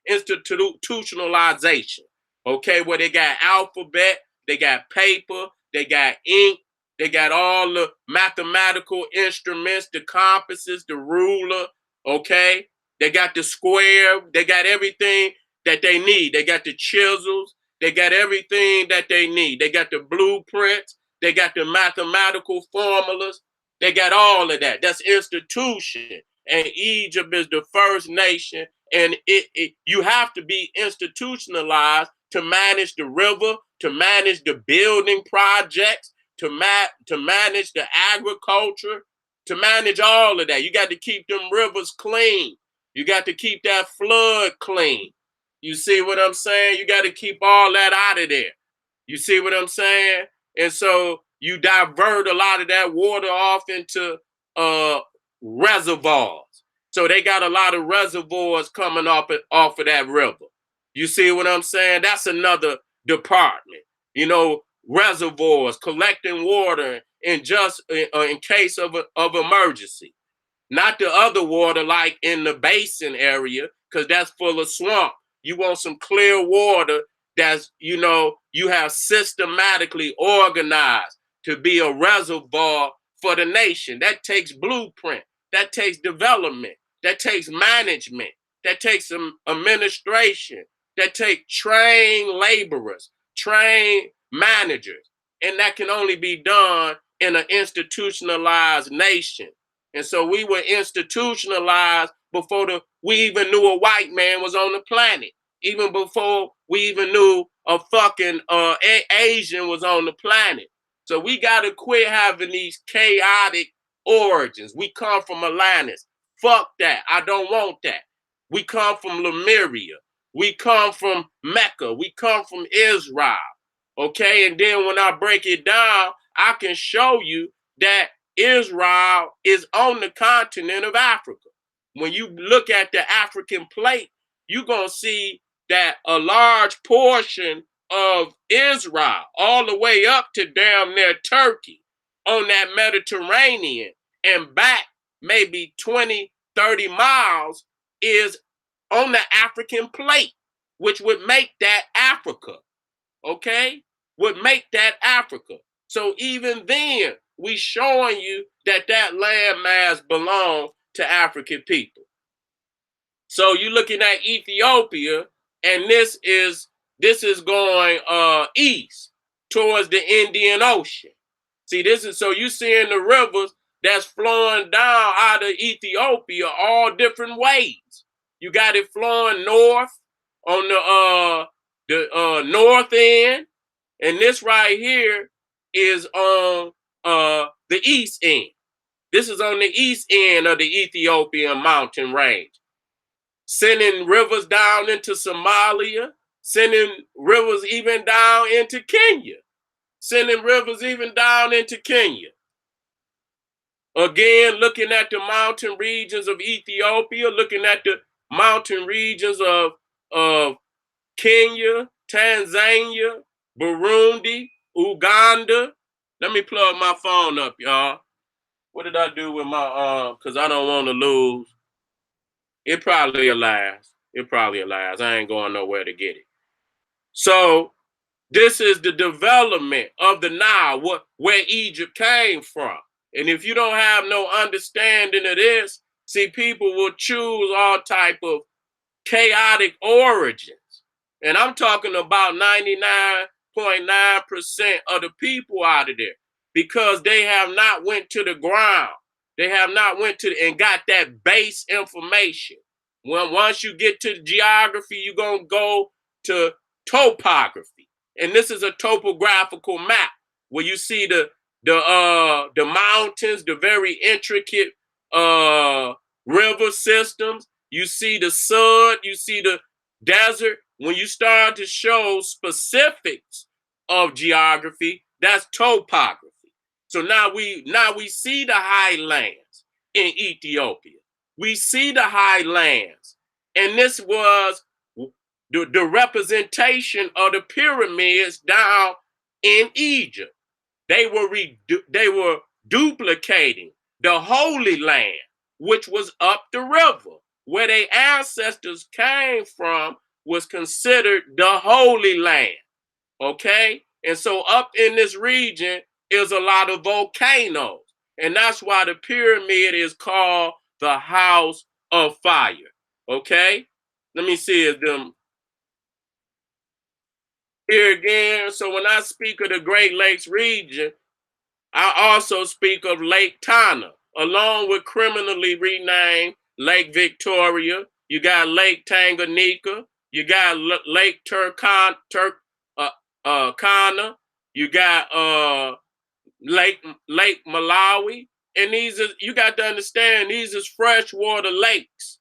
Institutionalization. Okay, where they got alphabet, they got paper, they got ink, they got all the mathematical instruments, the compasses, the ruler. Okay, they got the square, they got everything that they need. They got the chisels, they got everything that they need. They got the blueprints, they got the mathematical formulas, they got all of that. That's institution. And Egypt is the first nation, and you have to be institutionalized to manage the river, to manage the building projects, to manage the agriculture, to manage all of that. You got to keep them rivers clean. You got to keep that flood clean. You see what I'm saying? You got to keep all that out of there. You see what I'm saying? And so you divert a lot of that water off into uh, reservoirs. So they got a lot of reservoirs coming off of that river. You see what I'm saying? That's another department. You know, reservoirs, collecting water in case of emergency. Not the other water like in the basin area, because that's full of swamp. You want some clear water that's, you have systematically organized to be a reservoir for the nation. That takes blueprint, that takes development, that takes management, that takes some administration, that takes trained laborers, trained managers. And that can only be done in an institutionalized nation. And so we were institutionalized before we even knew a white man was on the planet. Even before we even knew a fucking Asian was on the planet. So we got to quit having these chaotic origins. We come from Atlantis. Fuck that. I don't want that. We come from Lemuria. We come from Mecca. We come from Israel. Okay. And then when I break it down, I can show you that Israel is on the continent of Africa. When you look at the African plate, you're going to see that a large portion of Israel, all the way up to damn near Turkey, on that Mediterranean and back maybe 20, 30 miles, is on the African plate, which would make that Africa. Okay? Would make that Africa. So even then, we showing you that landmass belong to African people. So you're looking at Ethiopia, and this is going east towards the Indian Ocean. See, this is, so you seeing the rivers that's flowing down out of Ethiopia all different ways. You got it flowing north on the north end, and this right here is on the east end. This is on the east end of the Ethiopian mountain range. Sending rivers down into Somalia, sending rivers even down into Kenya. Sending rivers even down into Kenya. Again, looking at the mountain regions of Ethiopia, looking at the mountain regions of Kenya, Tanzania, Burundi, Uganda. Let me plug my phone up, y'all. What did I do with my because I don't want to lose. It probably will last. It probably will last. I ain't going nowhere to get it. So this is the development of the Nile, where Egypt came from. And if you don't have no understanding of this, see, people will choose all type of chaotic origins. And I'm talking about 99.9% of the people out of there, because they have not went to the ground. They have not went to and got that base information. Once you get to geography, you're going to go to topography. And this is a topographical map where you see the mountains, the very intricate river systems. You see the sun, you see the desert. when you start to show specifics of geography, that's topography. So now we see the highlands in Ethiopia. We see the highlands, and this was the representation of the pyramids down in Egypt. They were duplicating the Holy Land, which was up the river, where their ancestors came from, was considered the Holy Land. Okay, and so up in this region is a lot of volcanoes, and that's why the pyramid is called the House of Fire. Okay, let me see if them here again. So when I speak of the Great Lakes region, I also speak of Lake Tana, along with criminally renamed Lake Victoria. You got Lake Tanganyika. You got Lake uh, Kana. You got Lake Malawi. And these are, you got to understand, these is freshwater lakes.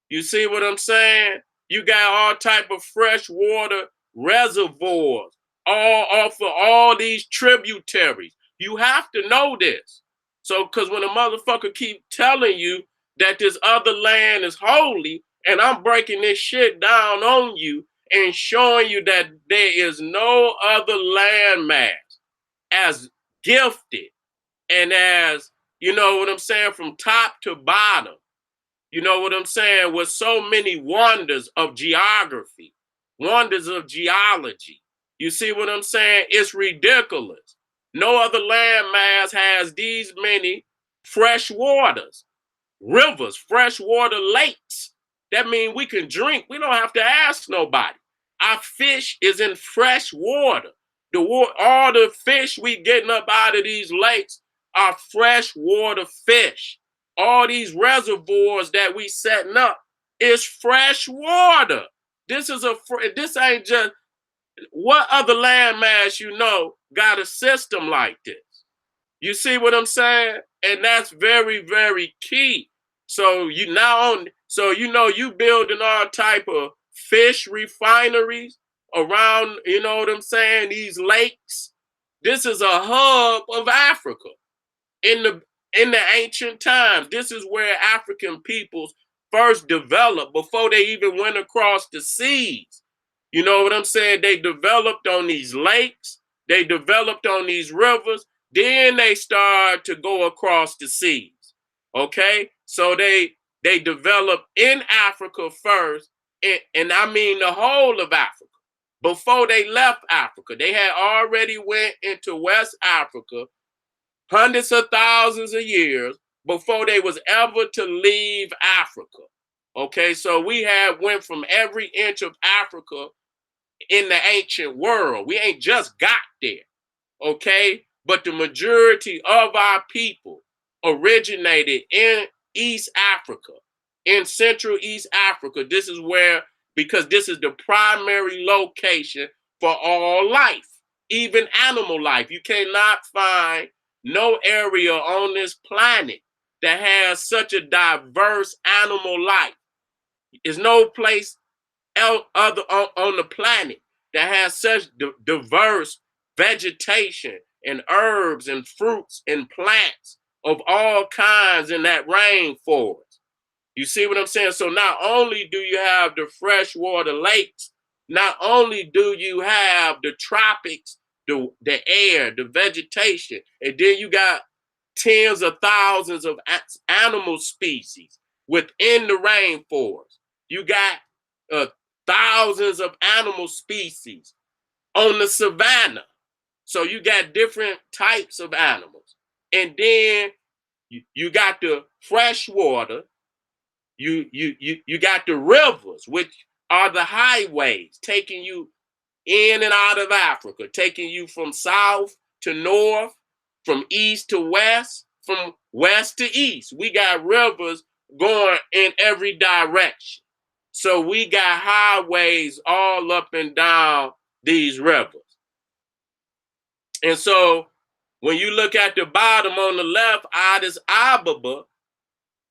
You see what I'm saying? You got all type of freshwater reservoirs, all off of all these tributaries. You have to know this. So, because when a motherfucker keep telling you that this other land is holy, and I'm breaking this shit down on you and showing you that there is no other landmass as gifted and as, you know what I'm saying, from top to bottom, you know what I'm saying, with so many wonders of geography, wonders of geology. You see what I'm saying? It's ridiculous. No other landmass has these many fresh waters, rivers, freshwater lakes. That means we can drink. We don't have to ask nobody. Our fish is in fresh water. All the fish we getting up out of these lakes are freshwater fish. All these reservoirs that we setting up is fresh water. This ain't just, what other landmass you know got a system like this? You see what I'm saying? And that's very, very key. So you building all type of fish refineries around, you know what I'm saying, these lakes. This is a hub of Africa in the ancient times. This is where African peoples first developed before they even went across the seas. You know what I'm saying? They developed on these lakes, they developed on these rivers, then they start to go across the seas. Okay? So they developed in Africa first, and I mean the whole of Africa. Before they left Africa, they had already went into West Africa hundreds of thousands of years before they was ever to leave Africa. Okay, so we have went from every inch of Africa in the ancient world. We ain't just got there, okay? But the majority of our people originated in East Africa, in Central East Africa. This is where, because this is the primary location for all life, even animal life. You cannot find no area on this planet that has such a diverse animal life. There's no place other on the planet that has such diverse vegetation and herbs and fruits and plants of all kinds in that rainforest. You see what I'm saying? So not only do you have the freshwater lakes, not only do you have the tropics, the air, the vegetation, and then you got tens of thousands of animal species within the rainforest. You got thousands of animal species on the savanna. So you got different types of animals. And then you got the fresh water. You got the rivers, which are the highways taking you in and out of Africa, taking you from south to north, from east to west, from west to east. We got rivers going in every direction. So we got highways all up and down these rivers. And so when you look at the bottom on the left, Addis Ababa,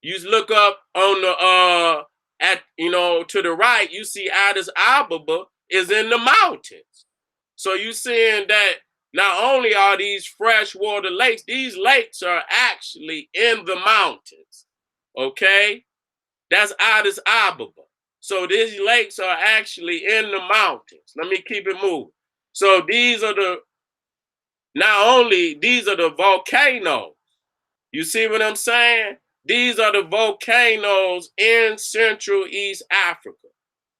you look up on To the right, you see Addis Ababa is in the mountains. So you seeing that not only are these freshwater lakes, these lakes are actually in the mountains. Okay? That's Addis Ababa. So these lakes are actually in the mountains. Let me keep it moving. So these are the volcanoes. You see what I'm saying? These are the volcanoes in Central East Africa.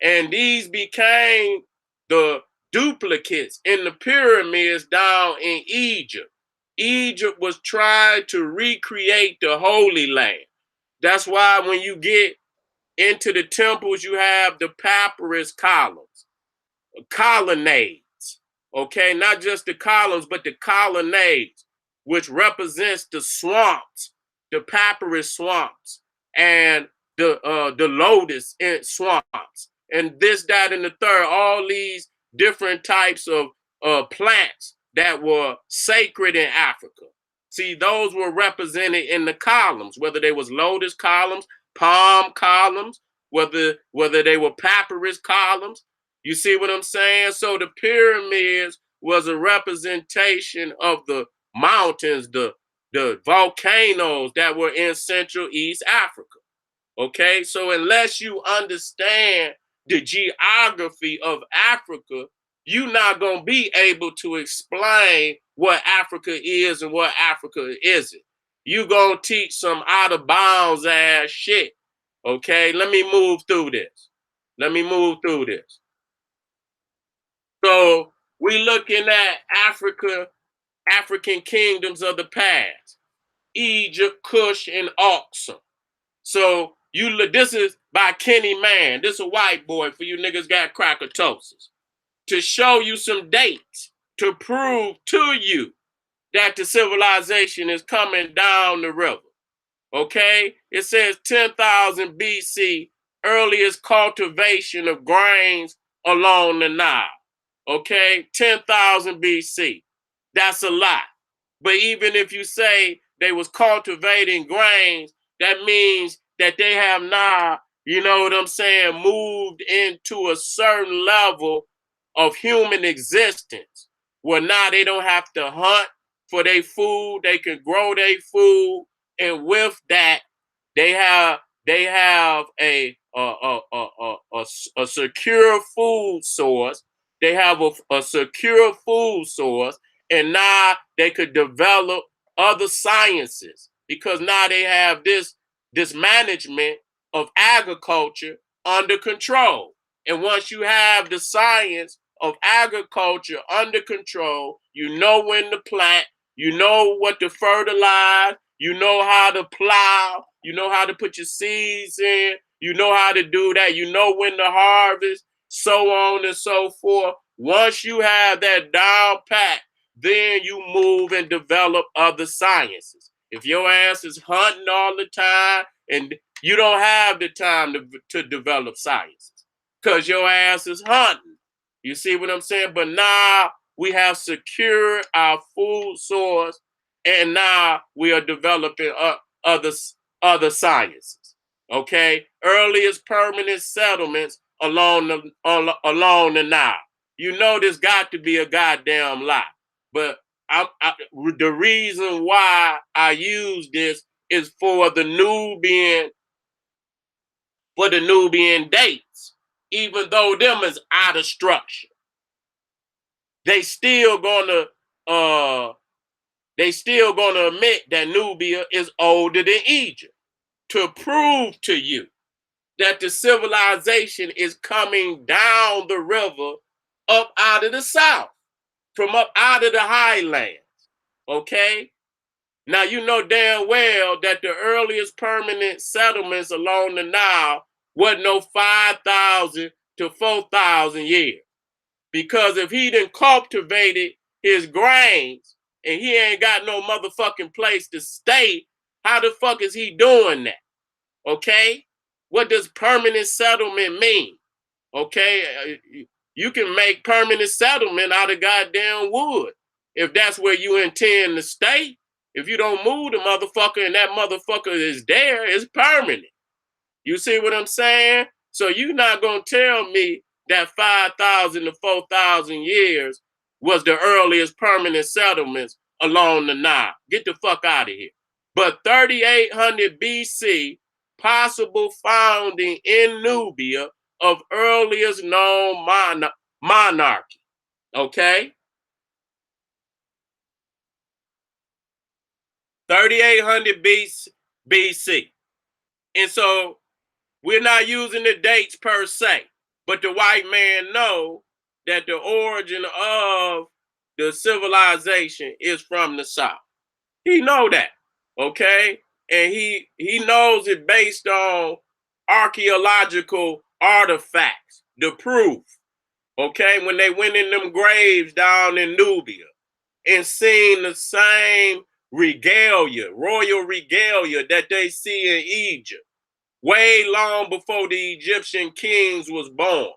And these became the duplicates in the pyramids down in Egypt. Egypt was trying to recreate the Holy Land. That's why when you get into the temples, you have the papyrus columns, colonnades, okay? Not just the columns, but the colonnades, which represents the swamps, the papyrus swamps, and the lotus swamps, and this, that, and the third, all these different types of plants that were sacred in Africa. See, those were represented in the columns, whether they was lotus columns, palm columns, whether they were papyrus columns. You see what I'm saying? So the pyramids was a representation of the mountains, the volcanoes that were in Central East Africa. Okay, so unless you understand the geography of Africa, you're not going to be able to explain what Africa is and what Africa isn't. You're going to teach some out of bounds ass shit. Okay, let me move through this. Let me move through this. So we looking at Africa, African kingdoms of the past, Egypt, Kush, and Aksum. So this is by Kenny Mann. This is a white boy for you niggas got crackatosis. To show you some dates to prove to you that the civilization is coming down the river. Okay? It says 10,000 BC, earliest cultivation of grains along the Nile. Okay? 10,000 BC. That's a lot. But even if you say they was cultivating grains, that means that they have now, you know what I'm saying, moved into a certain level of human existence where now they don't have to hunt for their food, they can grow their food, and with that, they have a secure food source. They have a secure food source, and now they could develop other sciences because now they have this management of agriculture under control. And once you have the science of agriculture under control, you know when to plant, you know what to fertilize, you know how to plow, you know how to put your seeds in, you know how to do that, you know when to harvest, so on and so forth. Once you have that down pat, then you move and develop other sciences. If your ass is hunting all the time and you don't have the time to develop sciences because your ass is hunting. You see what I'm saying? But now we have secured our food source and now we are developing other sciences. Okay, earliest permanent settlements along the Nile. You know this got to be a goddamn lie, but the reason why I use this is for the Nubian dates, even though them is out of structure. They still gonna admit that Nubia is older than Egypt to prove to you that the civilization is coming down the river up out of the south, from up out of the highlands. Okay? Now you know damn well that the earliest permanent settlements along the Nile wasn't no 5,000 to 4,000 years. Because if he done cultivated his grains and he ain't got no motherfucking place to stay, how the fuck is he doing that? Okay? What does permanent settlement mean? Okay? You can make permanent settlement out of goddamn wood if that's where you intend to stay. If you don't move the motherfucker and that motherfucker is there, it's permanent. You see what I'm saying? So you're not going to tell me that 5,000 to 4,000 years was the earliest permanent settlements along the Nile. Get the fuck out of here. But 3,800 BC, possible founding in Nubia of earliest known monarchy. Okay? 3,800 BC. And so we're not using the dates per se, but the white man know that the origin of the civilization is from the South. He know that, okay? And he knows it based on archaeological artifacts, the proof, okay? When they went in them graves down in Nubia and seen the same regalia, royal regalia that they see in Egypt way long before the Egyptian kings was born.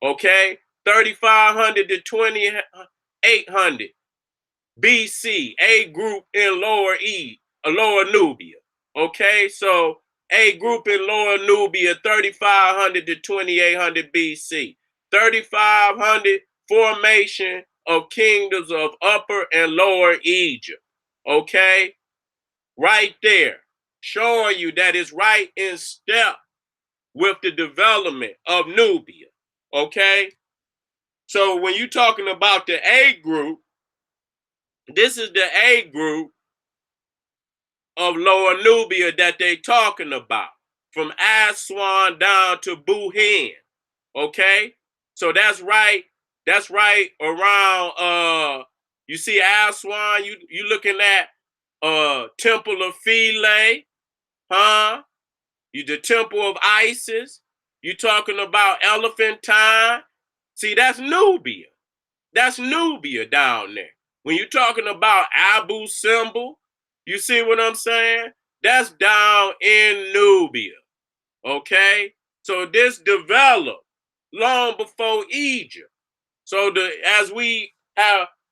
Okay, 3,500 to 2,800 BC, a group in Lower Nubia. Okay, so a group in Lower Nubia, 3,500 to 2,800 BC. 3,500 formation of kingdoms of Upper and Lower Egypt. Okay, right there, showing you that it's right in step with the development of Nubia. Okay? So when you're talking about the A group, this is the A group of Lower Nubia that they talking about, from Aswan down to Buhin. Okay? So that's right around you see Aswan, you looking at Temple of Philae, huh? You the Temple of Isis. You talking about Elephantine. See, that's Nubia. That's Nubia down there. When you're talking about Abu Simbel, you see what I'm saying? That's down in Nubia. Okay? So this developed long before Egypt. So as we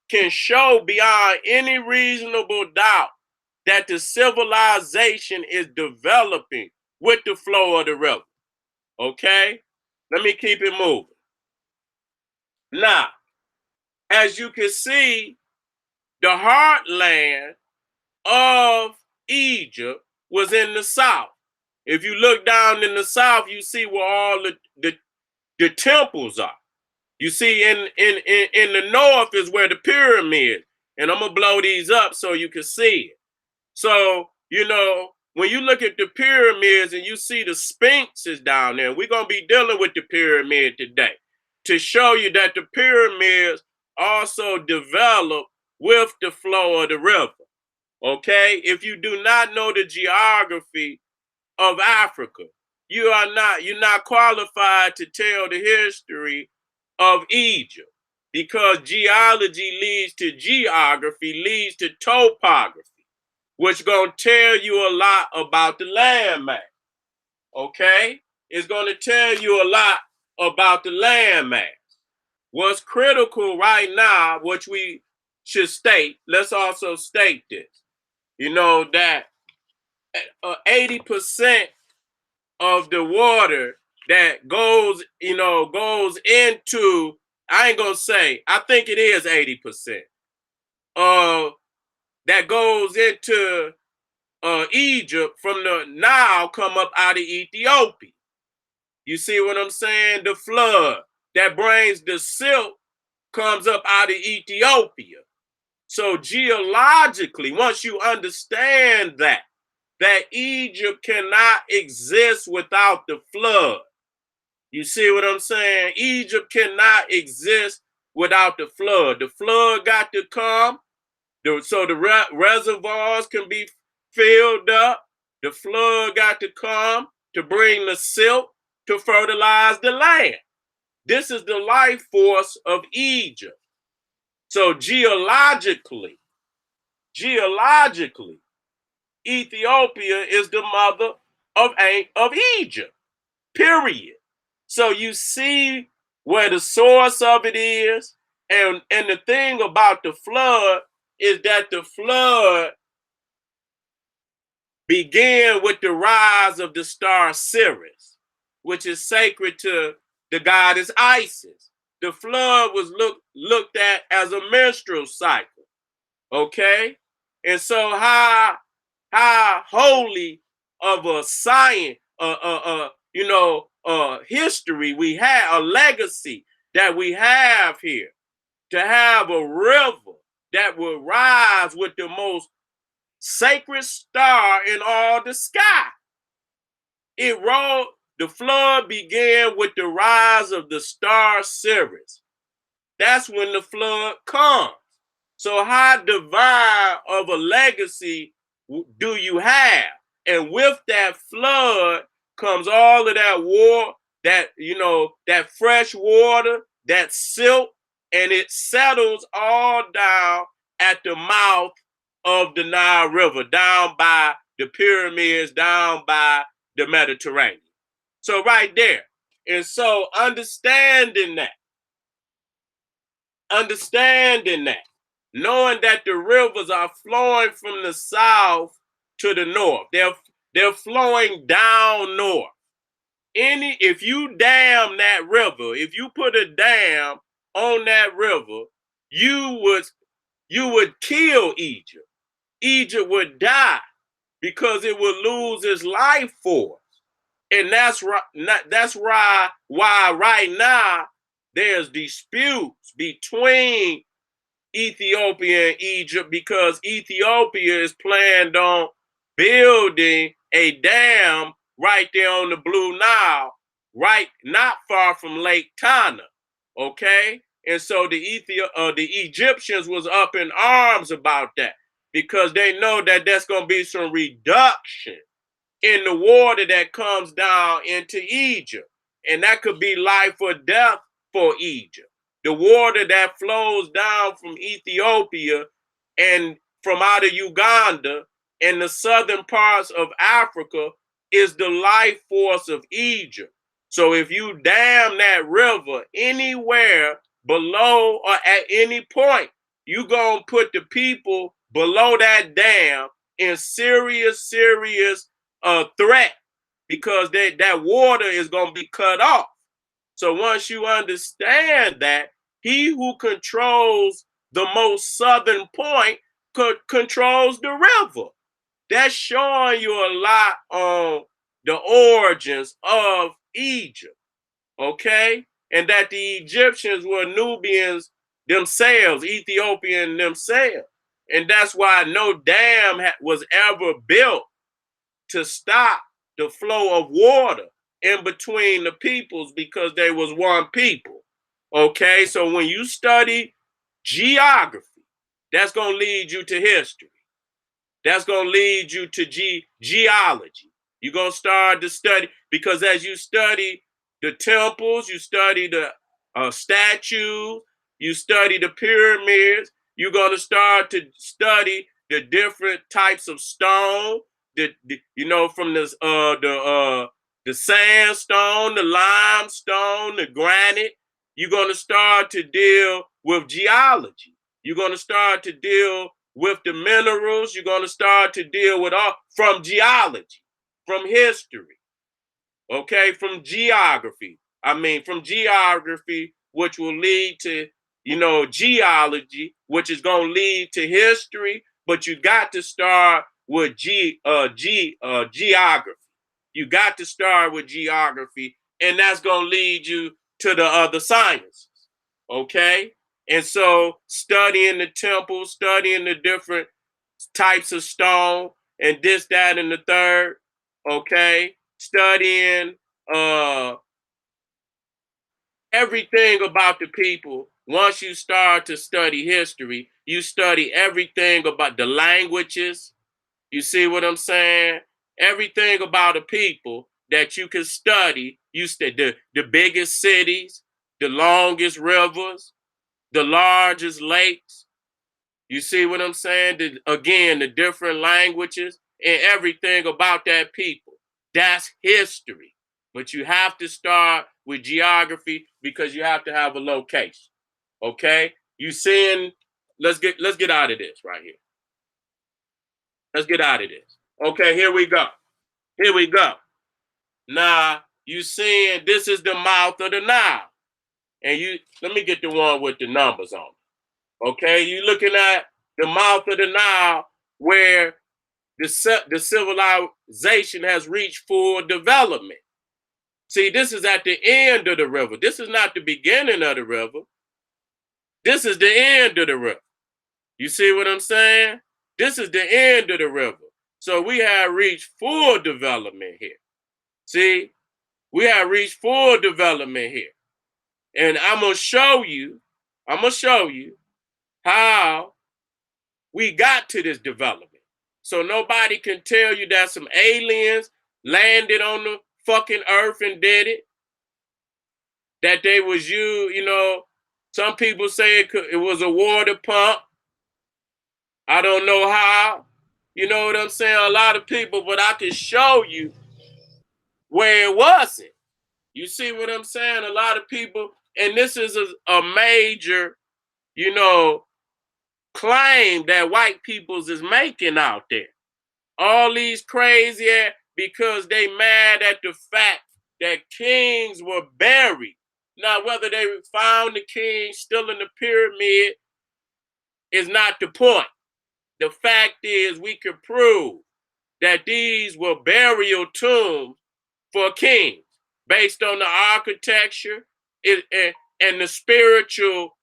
can show beyond any reasonable doubt that the civilization is developing with the flow of the river. Okay? Let me keep it moving. Now, as you can see, the heartland of Egypt was in the south. If you look down in the south, you see where all the temples are. You see in the north is where the pyramids, and I'm gonna blow these up so you can see it. So, when you look at the pyramids and you see the Sphinx is down there, we're going to be dealing with the pyramid today to show you that the pyramids also develop with the flow of the river. Okay? If you do not know the geography of Africa, you're not qualified to tell the history of Egypt, because geology leads to geography, leads to topography, which gonna tell you a lot about the landmass. Okay, it's gonna tell you a lot about the landmass. What's critical right now, which we should state, let's also state this. That 80% of the water that goes into, I ain't gonna say, I think it is 80%. That goes into Egypt from the Nile come up out of Ethiopia. You see what I'm saying? The flood that brings the silt comes up out of Ethiopia. So geologically, once you understand that Egypt cannot exist without the flood. You see what I'm saying? Egypt cannot exist without the flood. The flood got to come so the reservoirs can be filled up. The flood got to come to bring the silt to fertilize the land. This is the life force of Egypt. So geologically, Ethiopia is the mother of Egypt, period. So you see where the source of it is. And the thing about the flood is that the flood began with the rise of the star Sirius, which is sacred to the goddess Isis. The flood was looked at as a menstrual cycle. Okay, and so how holy of a science, history we have, a legacy that we have here, to have a river that will rise with the most sacred star in all the sky. It rolled. The flood began with the rise of the star Sirius. That's when the flood comes. So how divine of a legacy do you have? And with that flood comes all of that water, that fresh water, that silt, and it settles all down at the mouth of the Nile River, down by the pyramids, down by the Mediterranean. So right there. And so understanding that, knowing that the rivers are flowing from the south to the north. They're flowing down north. If you dam that river, if you put a dam on that river, you would kill Egypt. Egypt would die because it would lose its life force. And that's why right now there's disputes between Ethiopia and Egypt, because Ethiopia is planned on building a dam right there on the Blue Nile, right not far from Lake Tana. Okay, and so the Egyptians was up in arms about that, because they know that there's going to be some reduction in the water that comes down into Egypt. And that could be life or death for Egypt. The water that flows down from Ethiopia and from out of Uganda and the southern parts of Africa is the life force of Egypt. So if you dam that river anywhere below or at any point, you're going to put the people below that dam in serious threat, because that water is going to be cut off. So once you understand that, he who controls the most southern point controls the river. That's showing you a lot on the origins of Egypt, okay? And that the Egyptians were Nubians themselves, Ethiopian themselves. And that's why no dam was ever built to stop the flow of water in between the peoples, because they was one people. Okay, so when you study geography, that's going to lead you to history. That's going to lead you to geology. You're going to start to study, because as you study the temples, you study the statues, you study the pyramids, you're going to start to study the different types of stone, from the sandstone, the limestone, the granite. You're going to start to deal with geology. You're going to start to deal with the minerals. You're going to start to deal with all from geology, from history, okay, from geography. From geography, which will lead to, geology, which is going to lead to history. But you got to start with geography. You got to start with geography, and that's going to lead you to the other sciences, okay? And so studying the temple, studying the different types of stone, and this, that, and the third, okay? Studying everything about the people. Once you start to study history, you study everything about the languages. You see what I'm saying? Everything about a people that you can study. You study the biggest cities, the longest rivers, the largest lakes. You see what I'm saying? Again, the different languages and everything about that people. That's history. But you have to start with geography, because you have to have a location. Okay? You seeing, let's get out of this right here. Let's get out of this. Okay, here we go. Here we go. Now you seeing this is the mouth of the Nile, and you let me get the one with the numbers on it. Okay, you looking at the mouth of the Nile where the civilization has reached full development. See, this is at the end of the river. This is not the beginning of the river. This is the end of the river. You see what I'm saying? This is the end of the river. So we have reached full development here. See, we have reached full development here. And I'm gonna show you how we got to this development. So nobody can tell you that some aliens landed on the fucking earth and did it. That they was some people say it was a water pump. I don't know how. You know what I'm saying? A lot of people, but I can show you where it wasn't. You see what I'm saying? A lot of people, and this is a major, you know, claim that white peoples is making out there. All these crazy because they mad at the fact that kings were buried. Now, whether they found the king still in the pyramid is not the point. The fact is we can prove that these were burial tombs for kings based on the architecture and the spiritual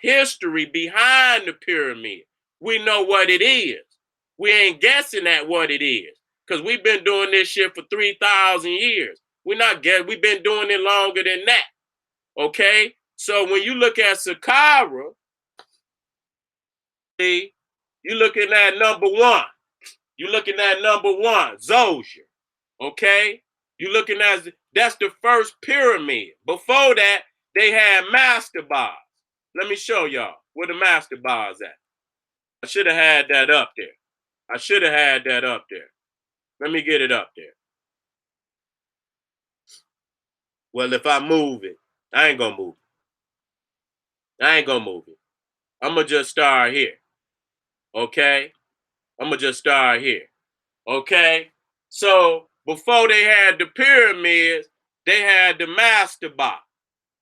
history behind the pyramid. We know what it is. We ain't guessing at what it is because we've been doing this shit for 3,000 years. We've been doing it longer than that. Okay? So when you look at Saqqara, see, you're looking at number one. You're looking at number one, Zoser. Okay? You're looking at that's the first pyramid. Before that, they had master bars. Let me show y'all where the master bars at. I should have had that up there. I should have had that up there. Let me get it up there. Well, if I move it, I ain't gonna move it. I ain't gonna move it. I'm gonna just start here. Okay? I'm gonna just start here. Okay? So before they had the pyramids, they had the mastaba,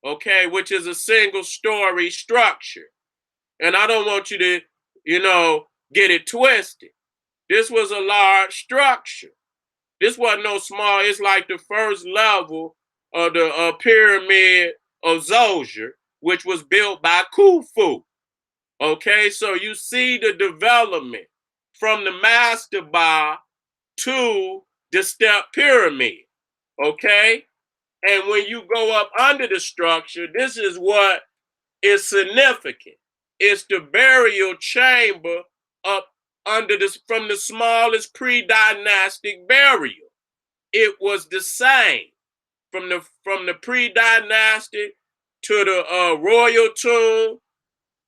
okay, which is a single story structure. And I don't want you to, get it twisted. This was a large structure. This wasn't no small, it's like the first level of the pyramid of Zoser, which was built by Khufu. Okay, so you see the development from the mastaba to the step pyramid. Okay, and when you go up under the structure, this is what is significant. It's the burial chamber up under this from the smallest pre-dynastic burial. It was the same from the pre-dynastic to the royal tomb.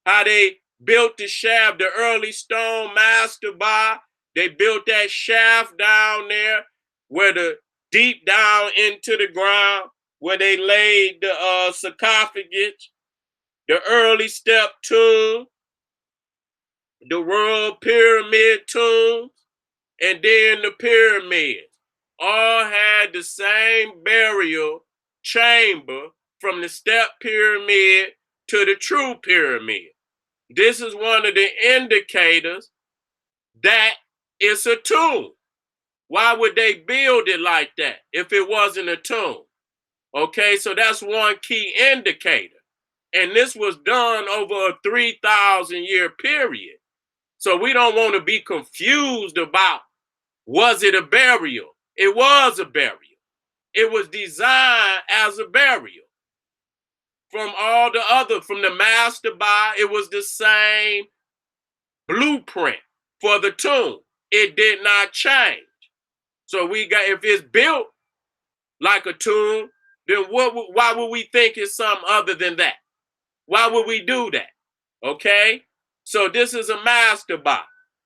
How they built the shaft, the early stone mastaba. They built that shaft down there where the deep down into the ground where they laid the sarcophagus, the early step tomb, the world pyramid tombs, and then the pyramids. All had the same burial chamber from the step pyramid to the true pyramid. This is one of the indicators that it's a tomb. Why would they build it like that if it wasn't a tomb? Okay, so that's one key indicator. And this was done over a 3,000 year period. So we don't want to be confused about was it a burial? It was a burial. It was designed as a burial. From the mastaba, it was the same blueprint for the tomb. It did not change. So if it's built like a tomb, then why would we think it's something other than that? Why would we do that? Okay? So this is a mastaba.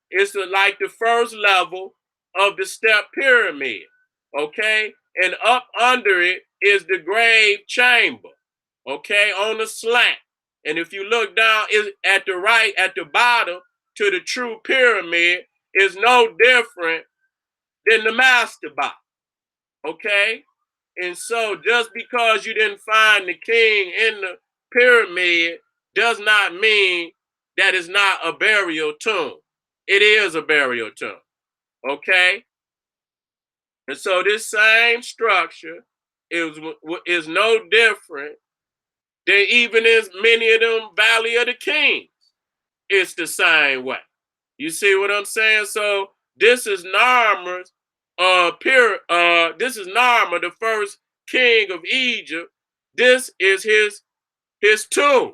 It's like the first level of the step pyramid. Okay? And up under it is the grave chamber. Okay? On the slant. And if you look down at the right, at the bottom to the true pyramid, is no different than the mastaba. Okay? And so just because you didn't find the king in the pyramid does not mean that it's not a burial tomb. It is a burial tomb. Okay? And so this same structure is no different than even as many of them Valley of the Kings. It's the same way. You see what I'm saying? So this is Narmer's this is Narmer, the first king of Egypt. This is his tomb.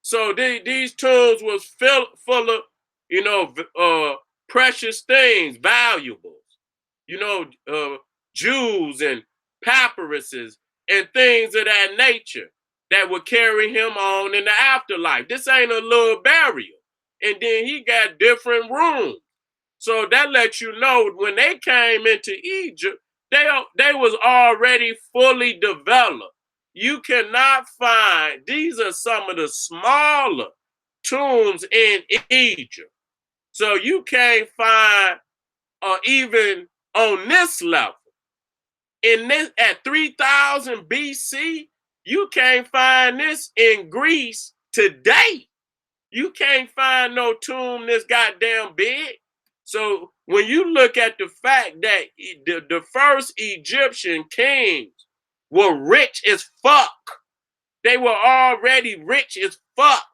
So these tombs was full of, you know, precious things, valuables, you know, jewels and papyruses and things of that nature that would carry him on in the afterlife. This ain't a little burial. And then he got different rooms. So that lets you know when they came into Egypt, they was already fully developed. You cannot find, these are some of the smaller tombs in Egypt. So you can't find even on this level. In this at 3000 BC, you can't find this in Greece today. You can't find no tomb this goddamn big. So when you look at the fact that the first Egyptian kings were rich as fuck, they were already rich as fuck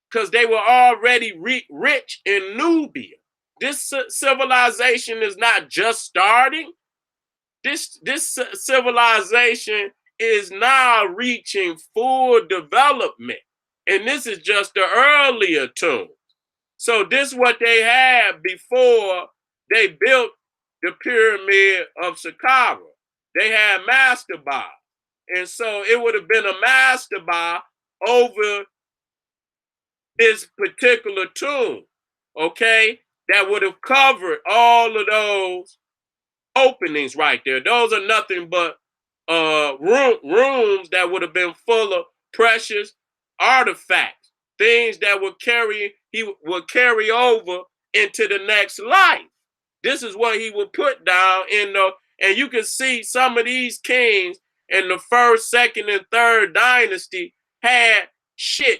because they were already rich in Nubia. This civilization is not just starting. This civilization is now reaching full development. And this is just the earlier tomb. So this is what they had before they built the pyramid of Saqqara. They had mastaba. And so it would have been a mastaba over this particular tomb, okay? That would have covered all of those openings right there. Those are nothing but rooms that would have been full of precious artifacts, things that he would carry over into the next life. This is what he would put down and you can see some of these kings in the first, second, and third dynasty had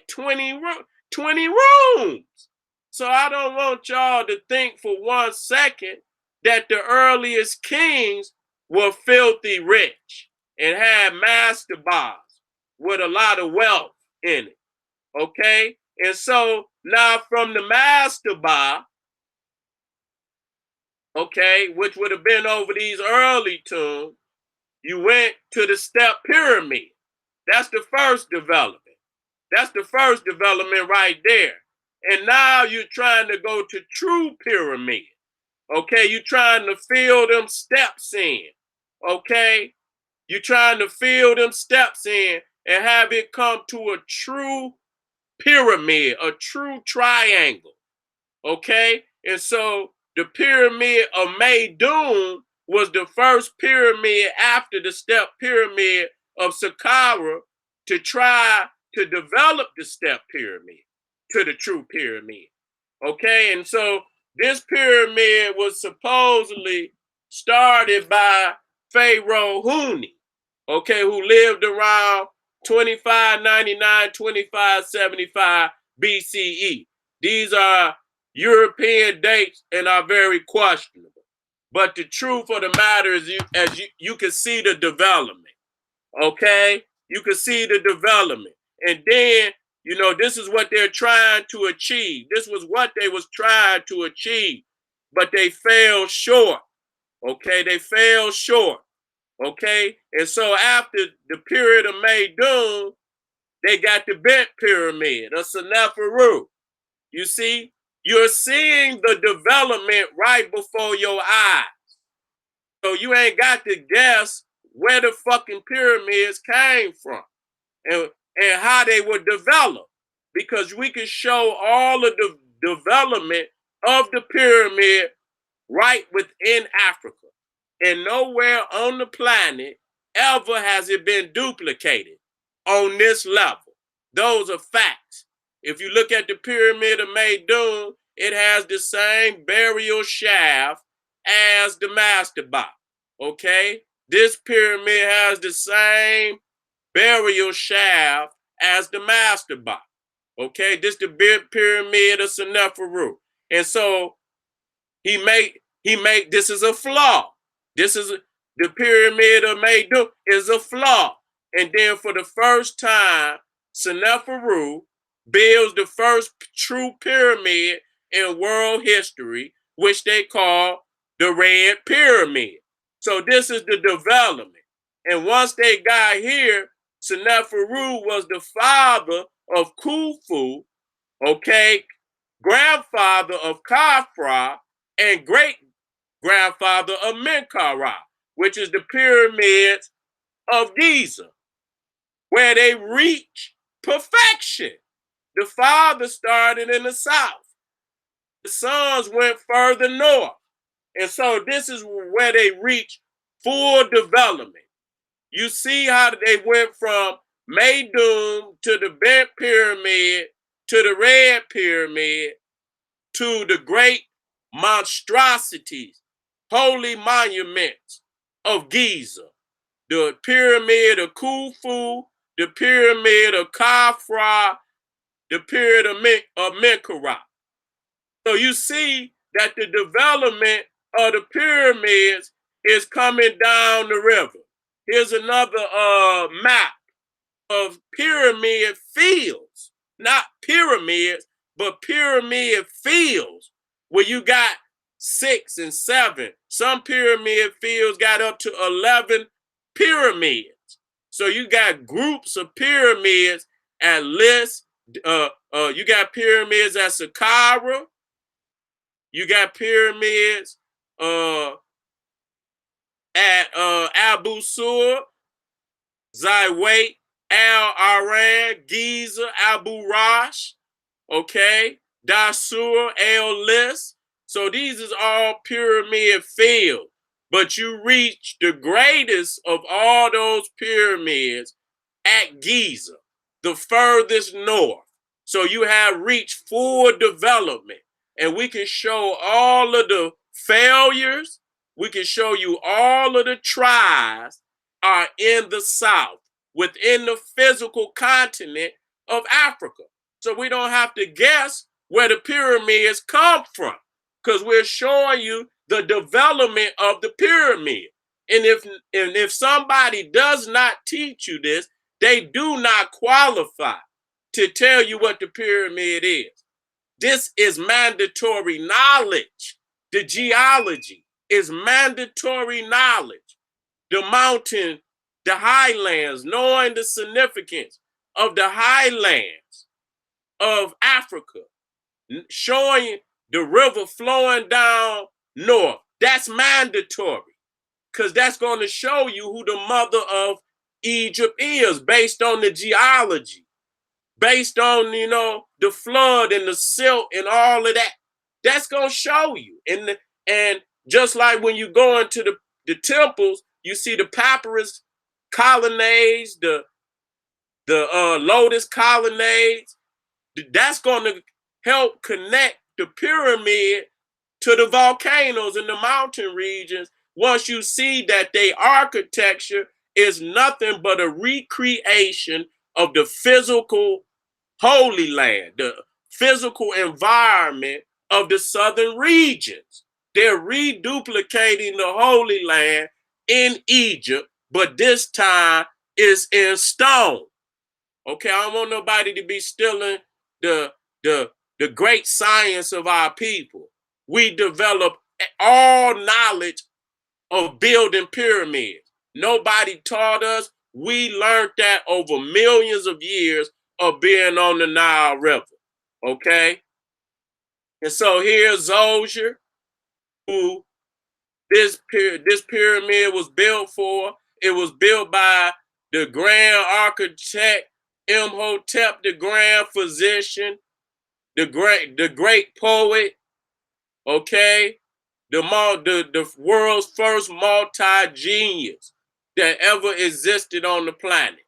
20 rooms. So I don't want y'all to think for 1 second that the earliest kings were filthy rich and had mastabas with a lot of wealth in it. Okay? And so now from the mastaba, okay, which would have been over these early tombs, you went to the step pyramid. That's the first development. That's the first development right there. And now you're trying to go to true pyramid. Okay, you're trying to fill them steps in. Okay, you're trying to fill them steps in and have it come to a true pyramid, a true triangle. Okay, and so the pyramid of Meidum was the first pyramid after the step pyramid of Saqqara to try to develop the step pyramid to the true pyramid. Okay, and so this pyramid was supposedly started by Pharaoh Huni, okay, who lived around 2599, 2575 BCE. These are European dates and are very questionable. But the truth of the matter is, you can see the development, okay? You can see the development. And then, you know, this is what they're trying to achieve. This was what they was trying to achieve, but they fell short, okay? They fell short, okay? And so after the period of Meidum, they got the bent pyramid of Seneferu. You see, you're seeing the development right before your eyes. So you ain't got to guess where the fucking pyramids came from and how they were developed, because we can show all of the development of the pyramid right within Africa. And nowhere on the planet ever has it been duplicated on this level. Those are facts. If you look at the pyramid of Meidum, it has the same burial shaft as the mastaba. Okay? This pyramid has the same burial shaft as the mastaba. Okay? This the big pyramid of Seneferu. And so he make this is a flaw. This is the pyramid of Medu is a flaw. And then for the first time, Seneferu builds the first true pyramid in world history, which they call the Red Pyramid. So this is the development. And once they got here, Seneferu was the father of Khufu, okay, grandfather of Khafra, and great grandfather of Menkaura, which is the pyramids of Giza, where they reach perfection. The father started in the south. The sons went further north. And so this is where they reach full development. You see how they went from Meidum to the Bent Pyramid to the Red Pyramid to the great monstrosities, holy monuments of Giza, the pyramid of Khufu, the pyramid of Khafra, the pyramid of Menkaura. So you see that the development of the pyramids is coming down the river. Here's another map of pyramid fields, not pyramids, but pyramid fields, where you got 6 and 7. Some pyramid fields got up to 11 pyramids. So you got groups of pyramids at Lis. You got pyramids at Saqqara. You got pyramids at Abu Sur, Zaiwait, Al Aran, Giza, Abu Rosh, okay, Dasur, El Lis. So these is all pyramid fields. But you reach the greatest of all those pyramids at Giza, the furthest north. So you have reached full development. And we can show all of the failures. We can show you all of the tries are in the south, within the physical continent of Africa. So we don't have to guess where the pyramids come from, because we're showing you the development of the pyramid. And if somebody does not teach you this, they do not qualify to tell you what the pyramid is. This is mandatory knowledge. The geology is mandatory knowledge. The mountain, the highlands, knowing the significance of the highlands of Africa, showing the river flowing down north. That's mandatory, because that's going to show you who the mother of Egypt is based on the geology, based on, the flood and the silt and all of that. That's going to show you. And just like when you go into the temples, you see the papyrus colonnades, the lotus colonnades. That's going to help connect the pyramid to the volcanoes in the mountain regions. Once you see that their architecture is nothing but a recreation of the physical Holy Land, the physical environment of the southern regions. They're reduplicating the Holy Land in Egypt, but this time it's in stone. Okay, I don't want nobody to be stealing the great science of our people. We develop all knowledge of building pyramids. Nobody taught us. We learned that over millions of years of being on the Nile River. Okay? And so here's Zozier, who this pyramid was built for. It was built by the grand architect Imhotep, the grand physician, the great poet, okay? The world's first multi-genius that ever existed on the planet.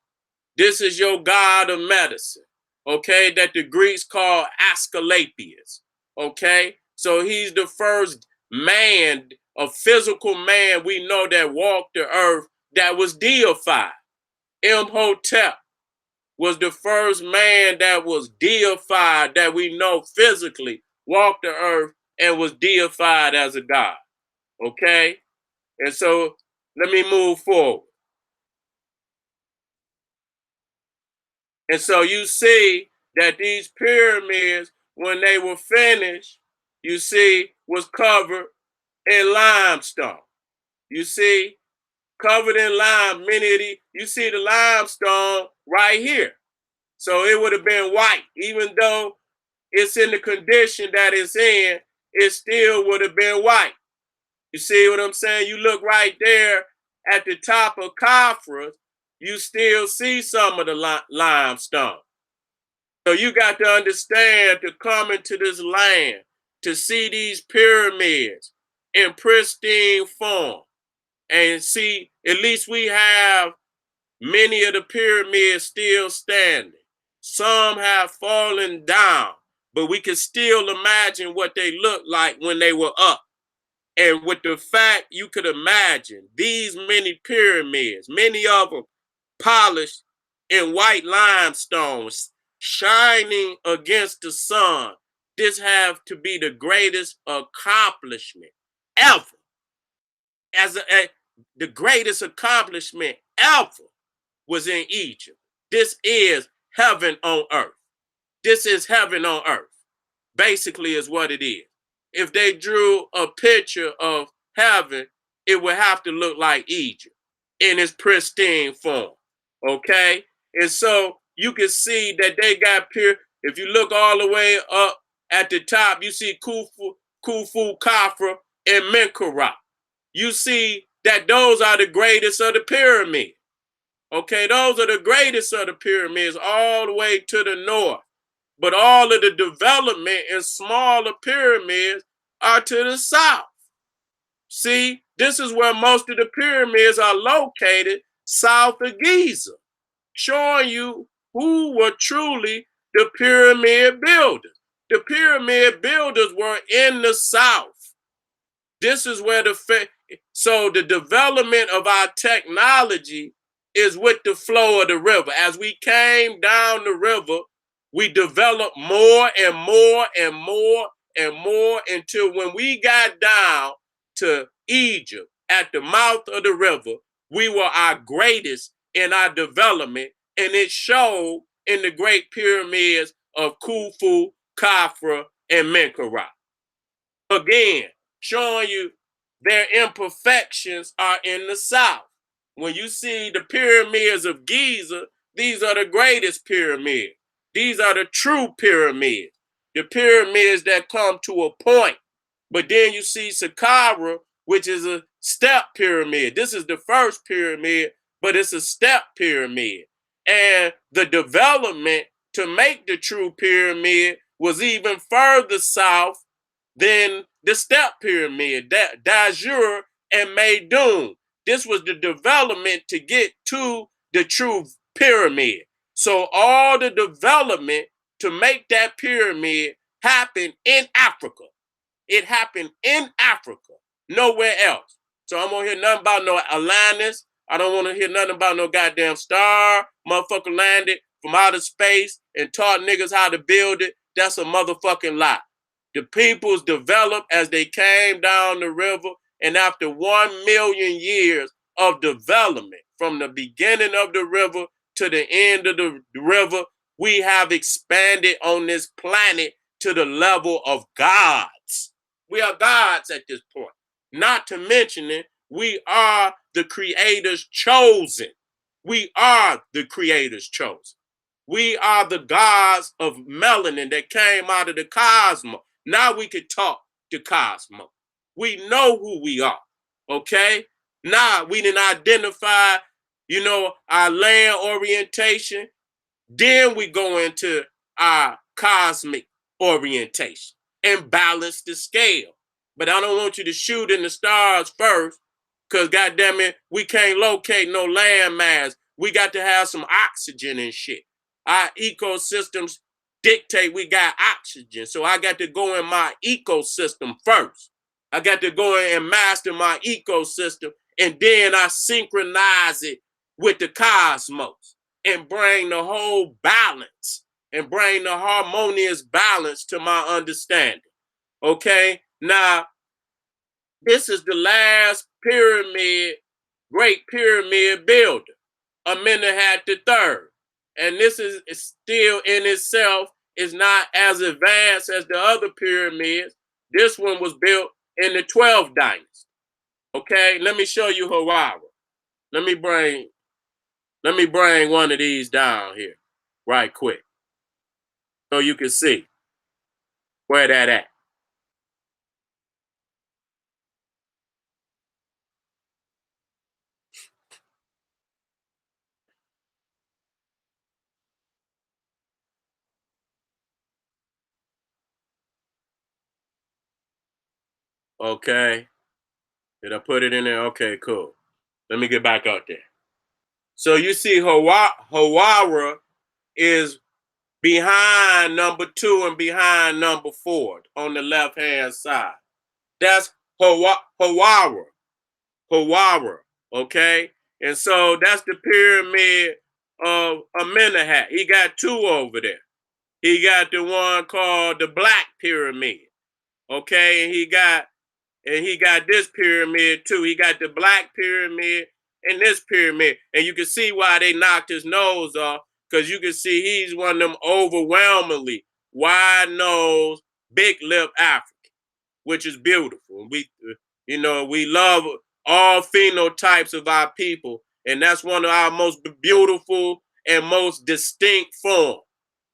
This is your god of medicine, okay, that the Greeks call Asclepius. Okay, so he's the first man, a physical man we know that walked the earth that was deified. Imhotep was the first man that was deified that we know physically walked the earth and was deified as a god. Okay, and so let me move forward. And so you see that these pyramids, when they were finished, you see, was covered in limestone. You see, covered in lime. Many of these, you see the limestone right here. So it would have been white, even though it's in the condition that it's in, it still would have been white. You see what I'm saying? You look right there at the top of Khafra, you still see some of the limestone. So you got to understand to come into this land, to see these pyramids in pristine form. And see, at least we have many of the pyramids still standing. Some have fallen down, but we can still imagine what they looked like when they were up. And with the fact you could imagine these many pyramids, many of them polished in white limestone, shining against the sun, this have to be the greatest accomplishment ever. The greatest accomplishment ever was in Egypt. This is heaven on earth. This is heaven on earth. Basically, is what it is. If they drew a picture of heaven, it would have to look like Egypt in its pristine form. Okay? And so you can see that they got pure. If you look all the way up at the top, you see Khufu, Khafra, and Menkaure. You see that those are the greatest of the pyramid. Okay, those are the greatest of the pyramids all the way to the north. But all of the development in smaller pyramids are to the south. See, this is where most of the pyramids are located, south of Giza, showing you who were truly the pyramid builders. The pyramid builders were in the south. This is where so the development of our technology is with the flow of the river. As we came down the river, we developed more and more and more and more until when we got down to Egypt at the mouth of the river, we were our greatest in our development, and it showed in the great pyramids of Khufu, Khafra, and Menkaure. Again, showing you their imperfections are in the south. When you see the pyramids of Giza, these are the greatest pyramids. These are the true pyramids, the pyramids that come to a point. But then you see Saqqara, which is a step pyramid. This is the first pyramid, but it's a step pyramid. And the development to make the true pyramid was even further south than the step pyramid, Dajur and Meidum. This was the development to get to the true pyramid. So all the development to make that pyramid happen in Africa. It happened in Africa, nowhere else. So I'm gonna hear nothing about no Atlantis. I don't want to hear nothing about no goddamn star. Motherfucker landed from outer space and taught niggas how to build it. That's a motherfucking lie. The peoples developed as they came down the river, and after 1 million years of development, from the beginning of the river to the end of the river, we have expanded on this planet to the level of gods. We are gods at this point. Not to mention it, we are the creator's chosen. We are the creator's chosen. We are the gods of melanin that came out of the cosmos. Now we can talk to cosmos. We know who we are. Okay? Now we didn't identify, our land orientation. Then we go into our cosmic orientation and balance the scale. But I don't want you to shoot in the stars first, because goddamn it, we can't locate no landmass. We got to have some oxygen and shit. Our ecosystems dictate we got oxygen. So I got to go in my ecosystem first. I got to go in and master my ecosystem, and then I synchronize it with the cosmos and bring the whole balance and bring the harmonious balance to my understanding. Okay, now this is the last pyramid, great pyramid builder, Amenemhat III. And this is still in itself is not as advanced as the other pyramids. This one was built in the 12th dynasty. Okay, let me show you Hawara. Let me bring one of these down here right quick so you can see where that at. Okay, did I put it in there? Okay, cool. Let me get back out there. So you see Hawara is behind number 2 and behind number 4 on the left hand side. That's Hawara. Hawara. Okay. And so that's the pyramid of Amenemhat. He got 2 over there. He got the one called the Black Pyramid. Okay. And he got this pyramid too. He got the Black Pyramid and this pyramid. And you can see why they knocked his nose off, because you can see he's one of them overwhelmingly wide nose, big lip African, which is beautiful. We love all phenotypes of our people, and that's one of our most beautiful and most distinct forms.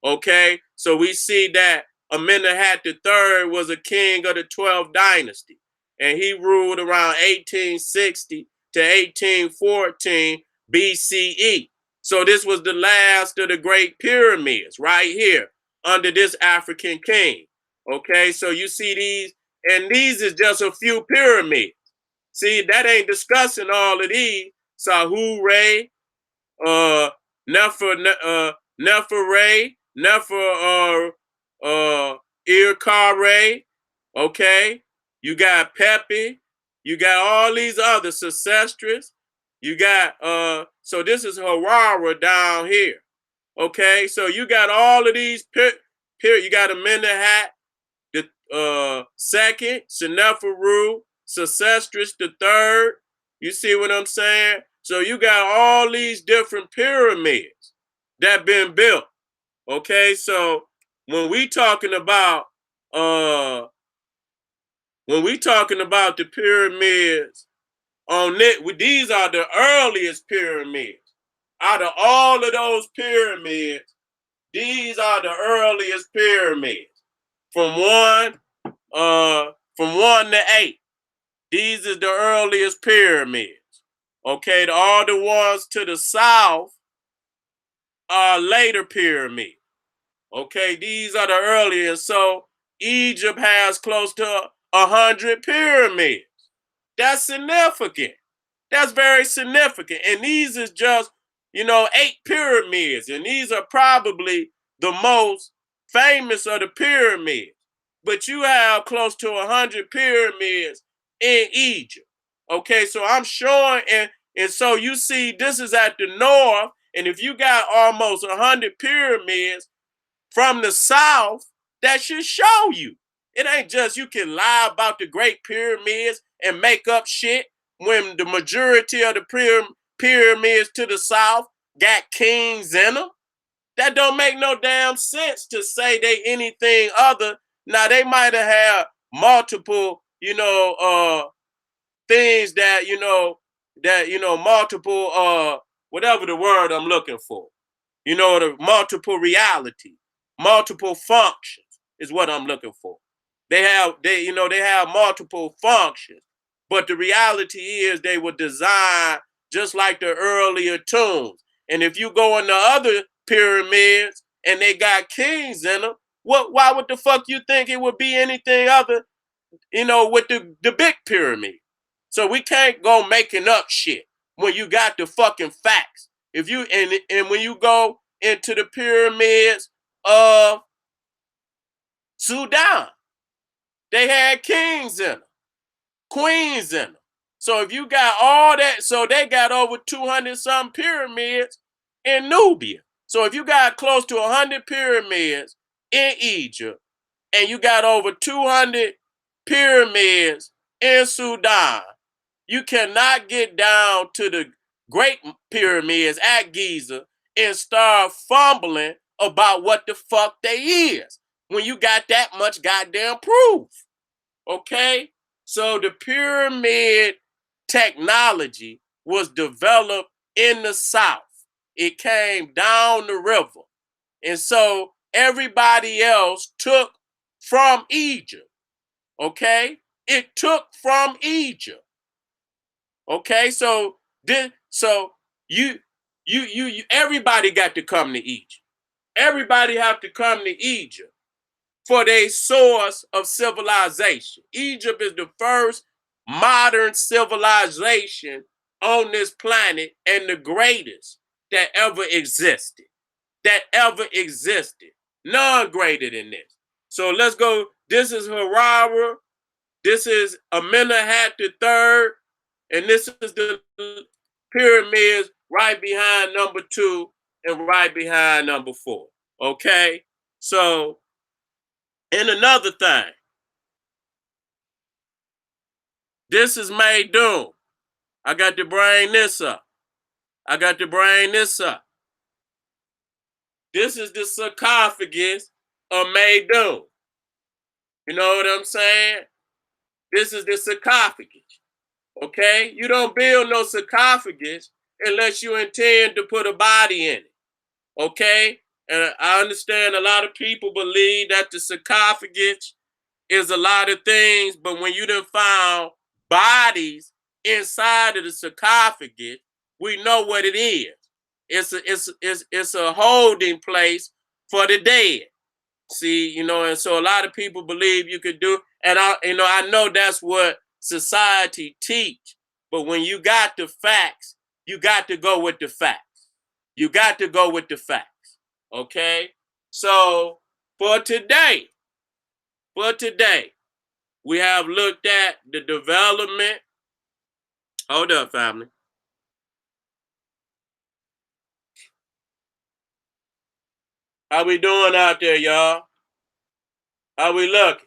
Okay, so we see that Amenemhat III was a king of the 12th dynasty, and he ruled around 1860 to 1814 BCE. So this was the last of the great pyramids right here under this African king. Okay, so you see these, and these is just a few pyramids. See, that ain't discussing all of these. Sahura, Nefer, Neferre, Nefer, Irkare, okay? You got Pepe, you got all these other ancestors. You got, so this is Hawara down here, okay? So you got all of these, you got Amenemhat, the second, Seneferu, Sesostris the third. You see what I'm saying? So you got all these different pyramids that been built. Okay, so when we talking about the pyramids on it, these are the earliest pyramids. Out of all of those pyramids, these are the earliest pyramids. From 1 to 8. These is the earliest pyramids. Okay, all the ones to the south are later pyramids. Okay, these are the earliest. So Egypt has close to 100 pyramids. That's significant. That's very significant. And these is just, 8 pyramids. And these are probably the most famous of the pyramids. But you have close to 100 pyramids in Egypt. Okay, so I'm showing, and so you see this is at the north. And if you got almost 100 pyramids from the south, that should show you. It ain't just you can lie about the Great Pyramids and make up shit when the majority of the pyramids to the south got kings in them. That don't make no damn sense to say they anything other. Now they might have had multiple, things multiple whatever the word I'm looking for. The multiple reality, multiple functions is what I'm looking for. They have multiple functions, but the reality is they were designed just like the earlier tombs. And if you go in the other pyramids and they got kings in them, why would the fuck you think it would be anything other, with the big pyramid? So we can't go making up shit when you got the fucking facts. If you and when you go into the pyramids of Sudan. They had kings in them, queens in them. So if you got all that, so they got over 200 some pyramids in Nubia. So if you got close to 100 pyramids in Egypt, and you got over 200 pyramids in Sudan, you cannot get down to the Great Pyramids at Giza and start fumbling about what the fuck they is when you got that much goddamn proof. Okay? So the pyramid technology was developed in the South. It came down the river. And so everybody else took from Egypt. Okay? It took from Egypt. Okay? So then you everybody got to come to Egypt. Everybody have to come to Egypt for their source of civilization. Egypt is the first modern civilization on this planet and the greatest that ever existed. That ever existed. None greater than this. So let's go. This is Harara. This is Amenemhat III. And this is the pyramids right behind number 2 and right behind number 4. Okay? So, and another thing, this is Maydun. I got to bring this up. I got to bring this up. This is the sarcophagus of Maydun. You know what I'm saying? This is the sarcophagus. Okay? You don't build no sarcophagus unless you intend to put a body in it. Okay? And I understand a lot of people believe that the sarcophagus is a lot of things, but when you done found bodies inside of the sarcophagus, we know what it is. It's a holding place for the dead. See, and so a lot of people believe you could do, and I know that's what society teach, but when you got the facts, you got to go with the facts. You got to go with the facts. Okay? So for today, we have looked at the development. Hold up, family. How we doing out there, y'all? How we looking?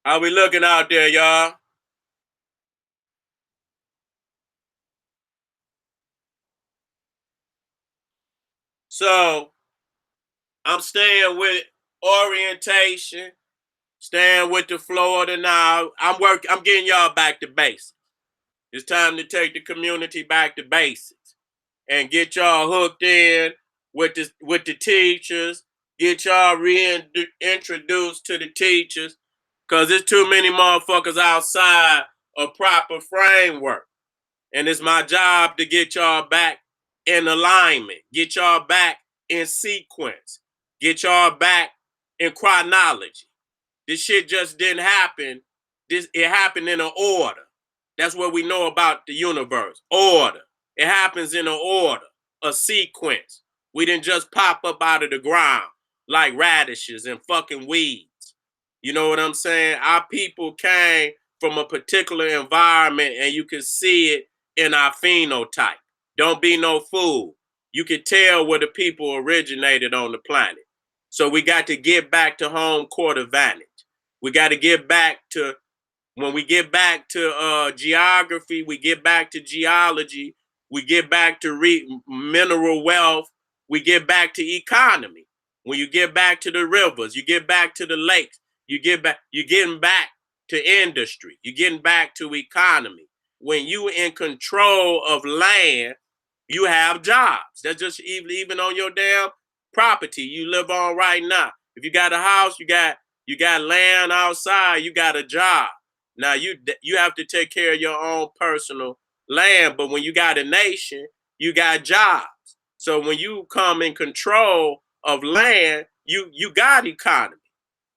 How we looking out there, y'all? So I'm staying with orientation, staying with the Florida now. I'm getting y'all back to basics. It's time to take the community back to basics and get y'all hooked in with the teachers. Get y'all reintroduced to the teachers, because there's too many motherfuckers outside a proper framework. And it's my job to get y'all back in alignment, get y'all back in sequence, get y'all back in chronology. This shit just didn't happen. It happened in an order. That's what we know about the universe. Order. It happens in an order, a sequence. We didn't just pop up out of the ground like radishes and fucking weeds. You know what I'm saying? Our people came from a particular environment, and you can see it in our phenotype. Don't be no fool. You can tell where the people originated on the planet. So we got to get back to home court advantage. We got to get back to, when we get back to geography, we get back to geology, we get back to mineral wealth, we get back to economy. When you get back to the rivers, you get back to the lakes, you're getting back to industry, you're getting back to economy. When you in control of land, you have jobs. That's just even on your damn property you live on right now. If you got a house, you got land outside, you got a job. Now you have to take care of your own personal land, but when you got a nation, you got jobs. So when you come in control of land, you got economy.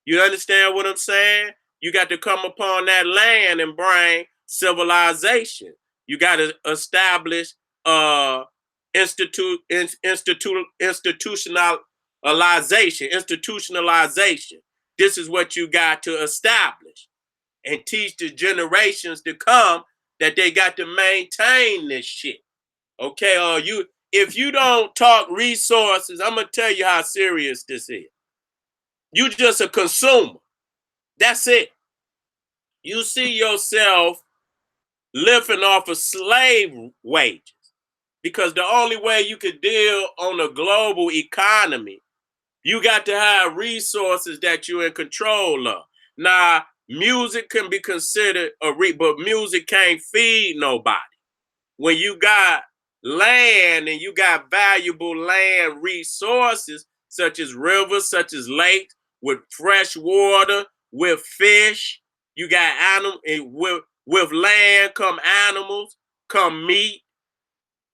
You understand what I'm saying? You got to come upon that land and bring civilization. You got to establish institutionalization. This is what you got to establish and teach the generations to come that they got to maintain this shit. Okay, if you don't talk resources, I'm gonna tell you how serious this is. You just a consumer. That's it. You see yourself living off of slave wages because the only way you could deal on a global economy, you got to have resources that you're in control of. Now, music can be considered but music can't feed nobody. When you got land and you got valuable land resources, such as rivers, such as lakes, with fresh water, with fish, you got animals, with land come animals, come meat,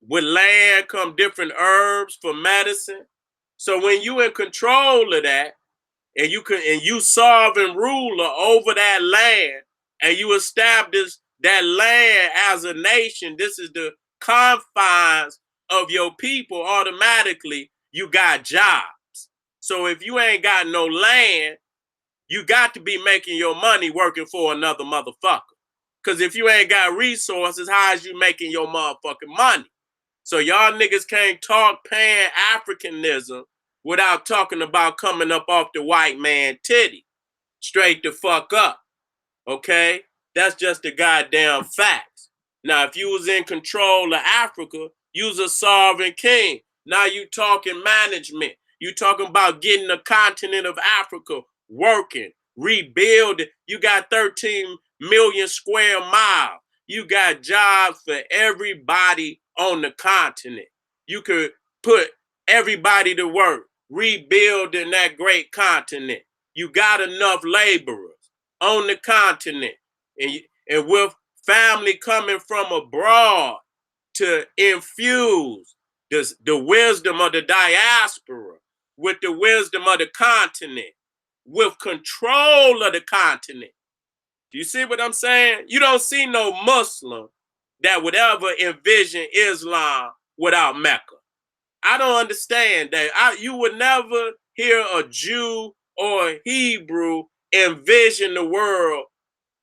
with land come different herbs for medicine. So when you in control of that, and you sovereign ruler over that land, and you establish that land as a nation, this is the confines of your people, automatically you got jobs. So if you ain't got no land, you got to be making your money working for another motherfucker. Because if you ain't got resources, how is you making your motherfucking money? So y'all niggas can't talk pan-Africanism without talking about coming up off the white man titty. Straight the fuck up. Okay? That's just the goddamn facts. Now, if you was in control of Africa, you was a sovereign king. Now you talking management. You talking about getting the continent of Africa working, rebuilding. You got 13 million square miles. You got jobs for everybody on the continent. You could put everybody to work, rebuilding that great continent. You got enough laborers on the continent, and with family coming from abroad to infuse the wisdom of the diaspora with the wisdom of the continent, with control of the continent. Do you see what I'm saying? You don't see no Muslim that would ever envision Islam without Mecca. I don't understand that. You would never hear a Jew or a Hebrew envision the world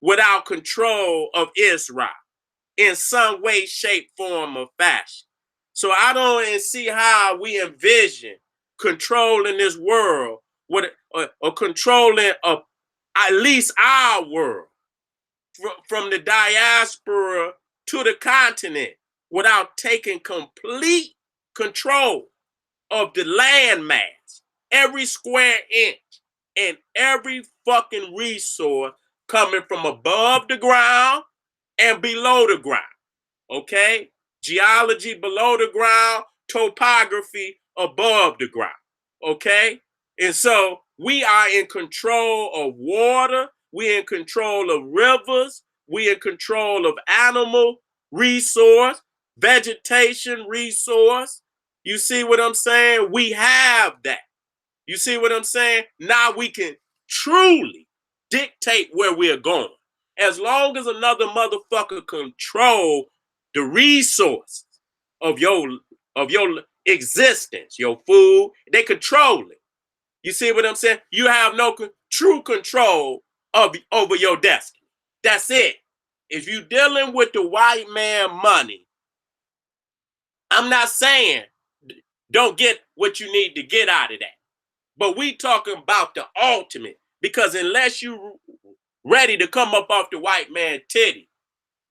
without control of Israel in some way, shape, form, or fashion. So I don't see how we envision controlling this world or controlling at least our world from the diaspora to the continent without taking complete control of the landmass, every square inch, and every fucking resource coming from above the ground and below the ground. Okay? Geology below the ground, topography above the ground. Okay? And so we are in control of water, we in control of rivers, we in control of animal resource, vegetation resource. You see what I'm saying? We have that. You see what I'm saying? Now we can truly dictate where we're going. As long as another motherfucker control the resources of your existence, your food, they control it. You see what I'm saying? You have no true control over your destiny. That's it. If you're dealing with the white man money, I'm not saying don't get what you need to get out of that. But we talking about the ultimate, because unless you ready to come up off the white man titty,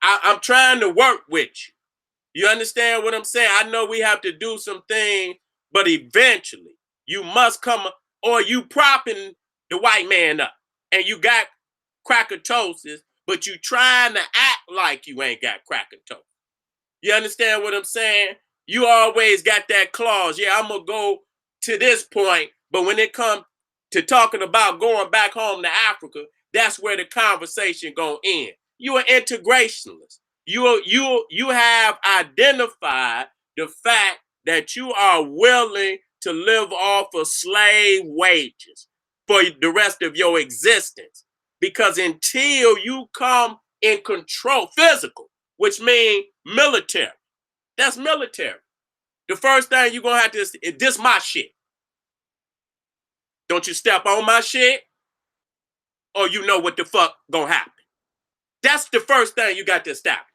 I'm trying to work with you. You understand what I'm saying? I know we have to do some things, but eventually you must come, or you propping the white man up and you got crackatosis, but you trying to act like you ain't got crackatosis. You understand what I'm saying? You always got that clause. Yeah, I'm going to go to this point, but when it comes to talking about going back home to Africa, that's where the conversation going to end. You are integrationalist. You have identified the fact that you are willing to live off of slave wages for the rest of your existence. Because until you come in control, physical, which means military, that's military. The first thing you're gonna have to is this my shit. Don't you step on my shit, or you know what the fuck gonna happen. That's the first thing you got to establish.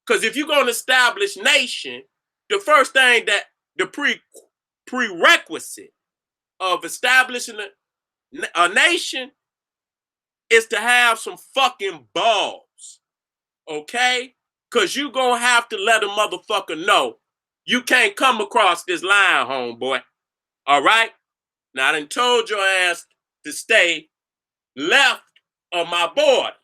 Because if you're gonna establish nation, the first thing that the prerequisite of establishing a nation is to have some fucking balls, okay? Because you gonna have to let a motherfucker know you can't come across this line, homeboy. All right? Now, I done told your ass to stay left of my border.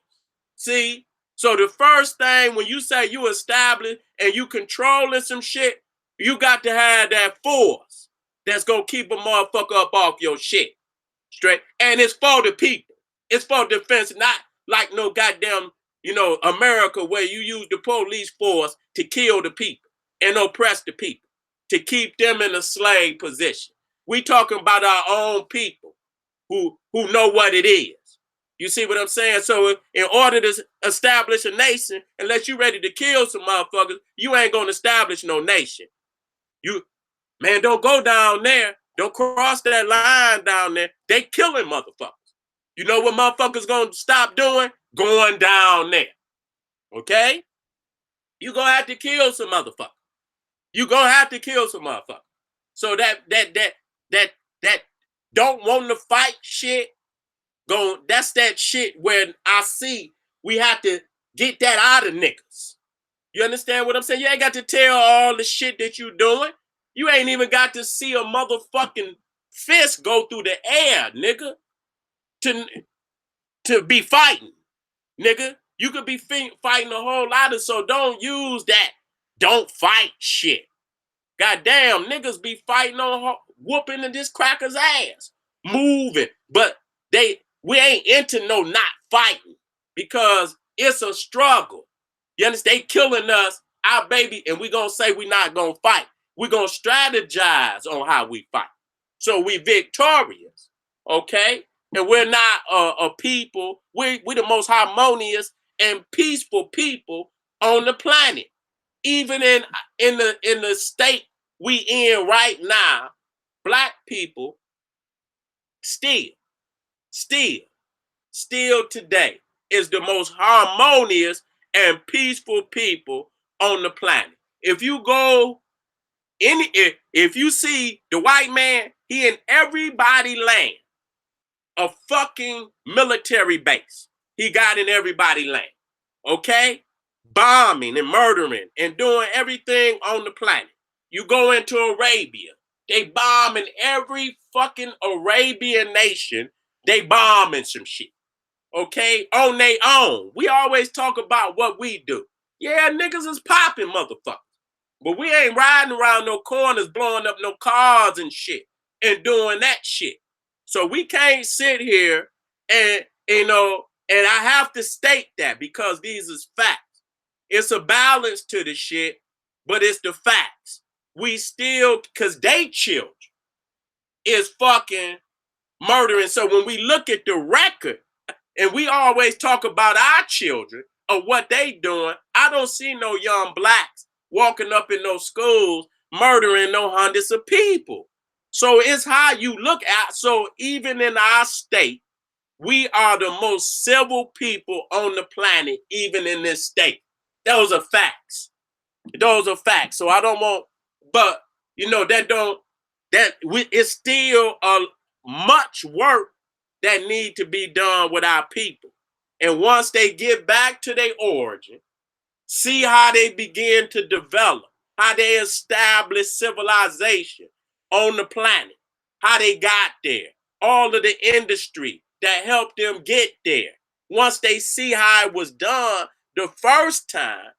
See? So the first thing when you say you establish and you controlling some shit, you got to have that force that's gonna keep a motherfucker up off your shit. Straight. And it's for the people. It's for defense, not like no goddamn, America where you use the police force to kill the people and oppress the people, to keep them in a slave position. We talking about our own people who know what it is. You see what I'm saying? So in order to establish a nation, unless you're ready to kill some motherfuckers, you ain't gonna establish no nation. Man, don't go down there. Don't cross that line down there. They killing motherfuckers. You know what motherfuckers gonna stop doing? Going down there. Okay? You gonna have to kill some motherfuckers. You gonna have to kill some motherfuckers. So that don't want to fight shit. That's that shit where I see we have to get that out of niggas. You understand what I'm saying? You ain't got to tell all the shit that you doing. You ain't even got to see a motherfucking fist go through the air, nigga, to be fighting, nigga. You could be fighting a whole lot of, so don't use that don't fight shit. Goddamn, niggas be fighting on whooping in this cracker's ass, moving, but we ain't into no not fighting because it's a struggle. You understand? They killing us, our baby, and we gonna say we not gonna fight. We gonna strategize on how we fight, so we victorious, okay? And we're not a people. We the most harmonious and peaceful people on the planet. Even in the state we in right now, black people still today is the most harmonious and peaceful people on the planet. If you go if you see the white man, he in everybody land a fucking military base. He got in everybody land. Okay? Bombing and murdering and doing everything on the planet. You go into Arabia, they bombing every fucking Arabian nation. They bombing some shit. Okay? On their own. We always talk about what we do. Yeah, niggas is popping, motherfuckers. But we ain't riding around no corners, blowing up no cars and shit and doing that shit. So we can't sit here and, and I have to state that because these is facts. It's a balance to the shit, but it's the facts. We still, because they children is fucking murdering. So when we look at the record, and we always talk about our children or what they doing, I don't see no young blacks walking up in those schools murdering no hundreds of people. So it's how you look at. So even in our state, we are the most civil people on the planet, even in this state. Those are facts. Those are facts. So I don't want, but it's still much work that need to be done with our people. And once they get back to their origin, see how they begin to develop, how they establish civilization on the planet, how they got there, all of the industry that helped them get there. Once they see how it was done the first time,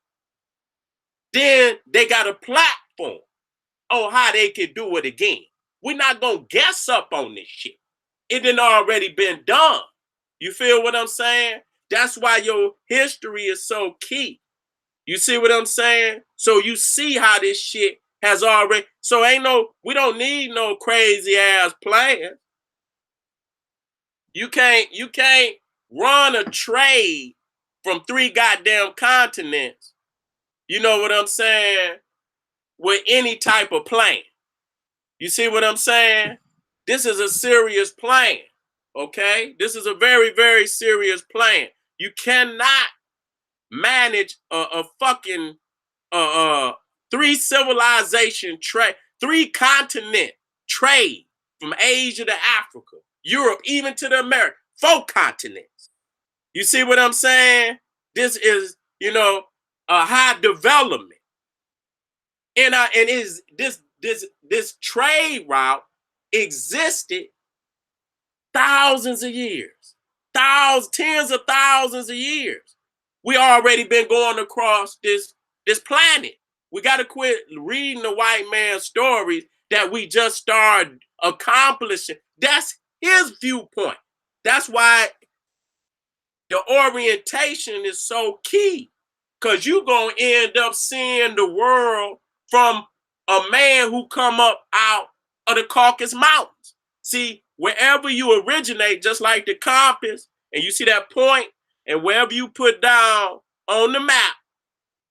then they got a platform on how they can do it again. We're not going to guess up on this shit. It done already been done. You feel what I'm saying? That's why your history is so key. You see what I'm saying? So you see how this shit has already, so we don't need no crazy ass plan. You can't run a trade from 3 goddamn continents, you know what I'm saying, with any type of plan. You see what I'm saying? This is a serious plan, okay? This is a very, very serious plan. You cannot manage a fucking 3 civilization trade, 3 continent trade from Asia to Africa, Europe, even to the Americas, 4 continents. You see what I'm saying? This is, a high development. And is this trade route existed thousands of years, tens of thousands of years. We already been going across this planet. We got to quit reading the white man's stories that we just started accomplishing. That's his viewpoint. That's why the orientation is so key, because you're going to end up seeing the world from a man who come up out of the Caucasus Mountains. See, wherever you originate, just like the compass, and you see that point, and wherever you put down on the map,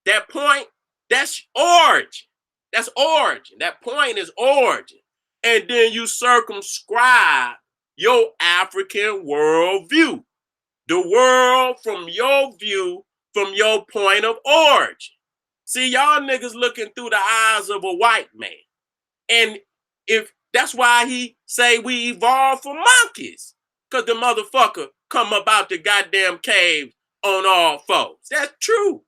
that point, that's origin. That's origin. That point is origin. And then you circumscribe your African worldview. The world from your view, from your point of origin. See, y'all niggas looking through the eyes of a white man. And if that's why he say we evolved from monkeys. Because the motherfucker come up out the goddamn cave on all fours. That's true.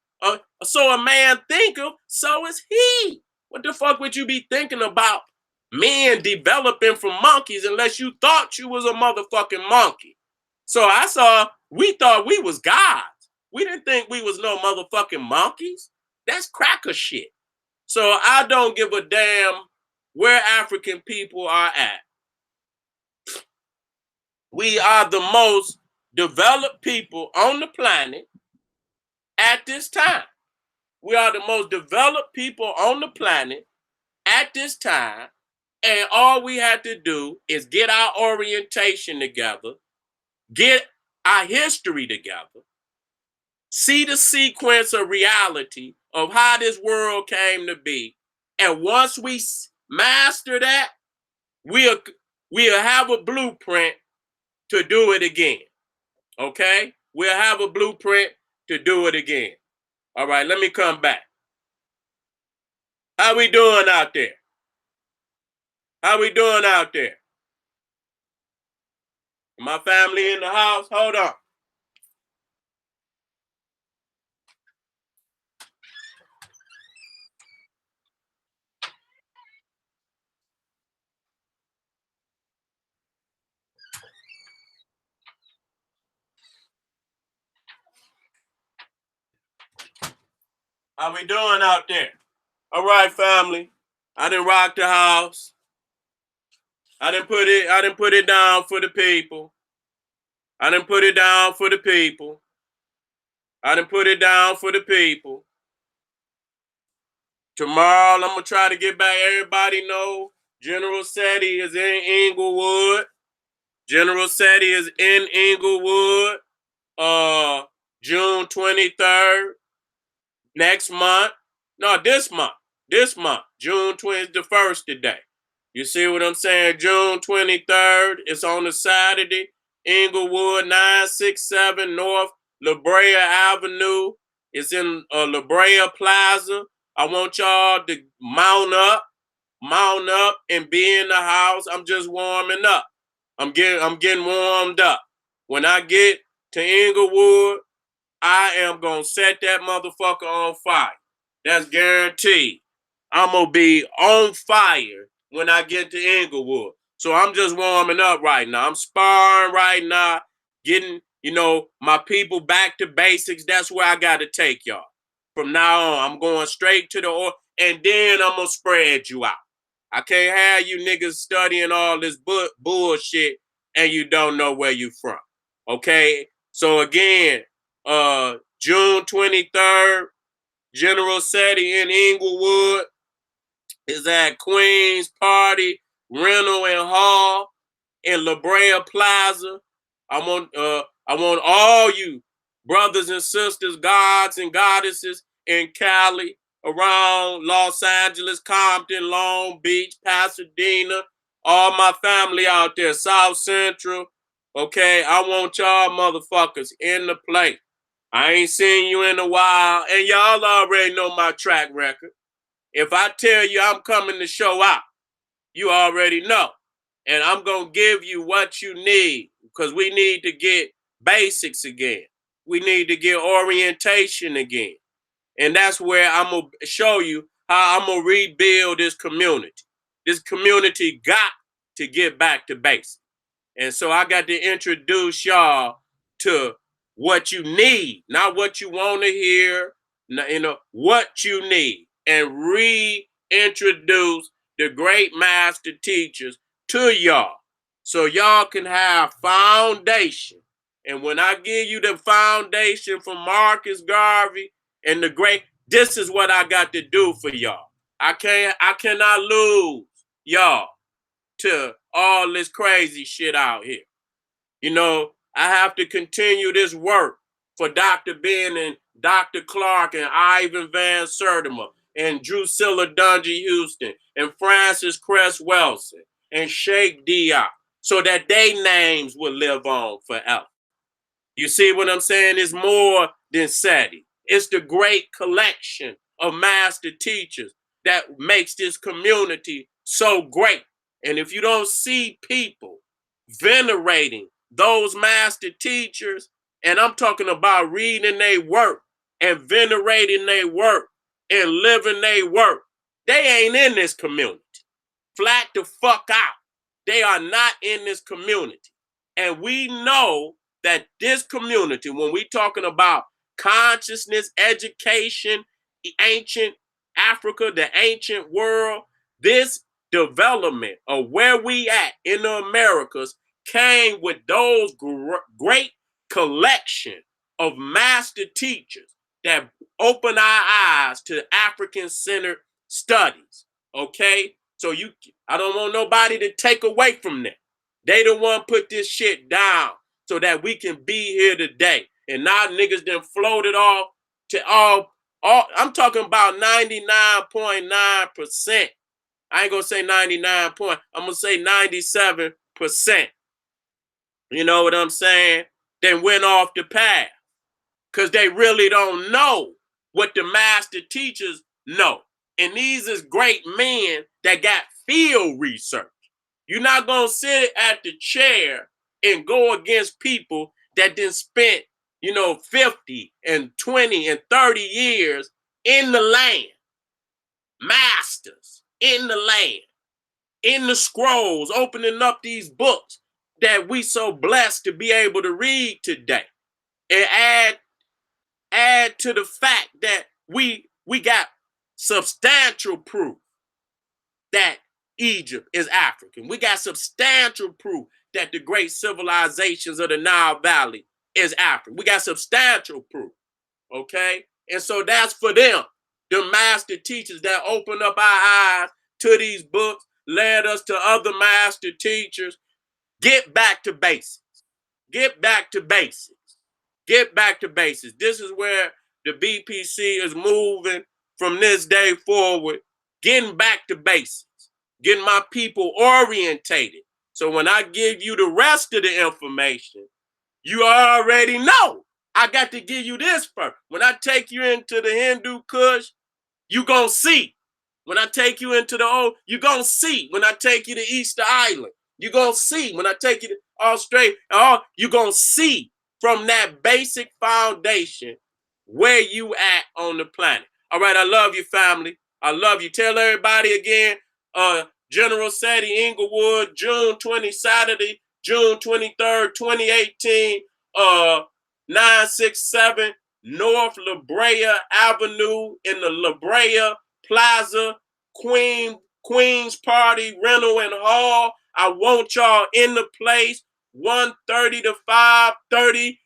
So a man thinketh, so is he. What the fuck would you be thinking about men developing from monkeys unless you thought you was a motherfucking monkey? So we thought we was gods. We didn't think we was no motherfucking monkeys. That's cracker shit. So I don't give a damn where African people are at. We are the most developed people on the planet at this time. We are the most developed people on the planet at this time. And all we had to do is get our orientation together, get our history together, see the sequence of reality of how this world came to be. And once we master that, we'll have a blueprint to do it again. Okay? We'll have a blueprint to do it again. All right, let me come back. How we doing out there? How we doing out there? My family in the house? Hold on. How we doing out there? All right, family. I done rocked the house. I done put it down for the people. I done put it down for the people. I done put it down for the people. Tomorrow, I'm going to try to get back. Everybody know General Seti is in Inglewood. General Seti is in Inglewood. June 23rd. Next month. No, this month. This month. June 20th, the first today. You see what I'm saying? June 23rd. It's on a Saturday. Inglewood, 967 North La Brea Avenue. It's in La Brea Plaza. I want y'all to mount up, and be in the house. I'm just warming up. I'm getting warmed up. When I get to Inglewood, I am gonna set that motherfucker on fire. That's guaranteed. I'm gonna be on fire when I get to Inglewood. So I'm just warming up right now. I'm sparring right now, getting, my people back to basics. That's where I gotta take y'all. From now on, I'm going straight to the and then I'm gonna spread you out. I can't have you niggas studying all this bullshit and you don't know where you from. Okay? So again, June 23rd, General Seti in Inglewood is at Queen's Party Rental and Hall in La Brea Plaza. I want all you brothers and sisters, gods and goddesses in Cali, around Los Angeles, Compton, Long Beach, Pasadena, all my family out there, South Central. Okay, I want y'all motherfuckers in the place. I ain't seen you in a while, and y'all already know my track record. If I tell you I'm coming to show out, you already know. And I'm going to give you what you need, because we need to get basics again. We need to get orientation again. And that's where I'm going to show you how I'm going to rebuild this community. This community got to get back to basics. And so I got to introduce y'all to what you need, not what you want to hear, what you need, and reintroduce the great master teachers to y'all so y'all can have foundation. And when I give you the foundation from Marcus Garvey and the great, this is what I got to do for y'all. I cannot lose y'all to all this crazy shit out here. I have to continue this work for Dr. Ben and Dr. Clark and Ivan Van Sertima and Drusilla Dungy Houston and Francis Cress Wilson and Sheikh Diop, so that their names will live on forever. You see what I'm saying? It's more than SETI. It's the great collection of master teachers that makes this community so great. And if you don't see people venerating those master teachers, and I'm talking about reading their work and venerating their work and living their work, they ain't in this community. Flat the fuck out. They are not in this community. And we know that this community, when we talking about consciousness, education, ancient Africa, the ancient world, this development of where we at in the Americas came with those great collection of master teachers that open our eyes to African-centered studies. Okay? So I don't want nobody to take away from that. They the one put this shit down so that we can be here today. And now niggas done floated off to all I'm talking about 99.9%. I ain't gonna say 99 point, I'm gonna say 97%. You know what I'm saying? Then went off the path. Because they really don't know what the master teachers know. And these is great men that got field research. You're not going to sit at the chair and go against people that then spent, 50 and 20 and 30 years in the land. Masters in the land, in the scrolls, opening up these books that we so blessed to be able to read today. And add to the fact that we got substantial proof that Egypt is African. We got substantial proof that the great civilizations of the Nile Valley is African. We got substantial proof, okay? And so that's for them, the master teachers that opened up our eyes to these books, led us to other master teachers. Get back to basics. Get back to basics. Get back to basics. This is where the BPC is moving from this day forward, getting back to basics, getting my people orientated. So when I give you the rest of the information, you already know. I got to give you this first. When I take you into the Hindu Kush, you gonna see. When I take you into the old, you gonna see. When I take you to Easter Island, you gonna see. When I take you to Australia, you gonna see from that basic foundation where you at on the planet. All right, I love you, family. I love you. Tell everybody again, General SETI Inglewood, June 20, Saturday, June 23rd, 2018, 967 North La Brea Avenue in the La Brea Plaza, Queens Party, Rental and Hall. I want y'all in the place. 1:30 to 5:30,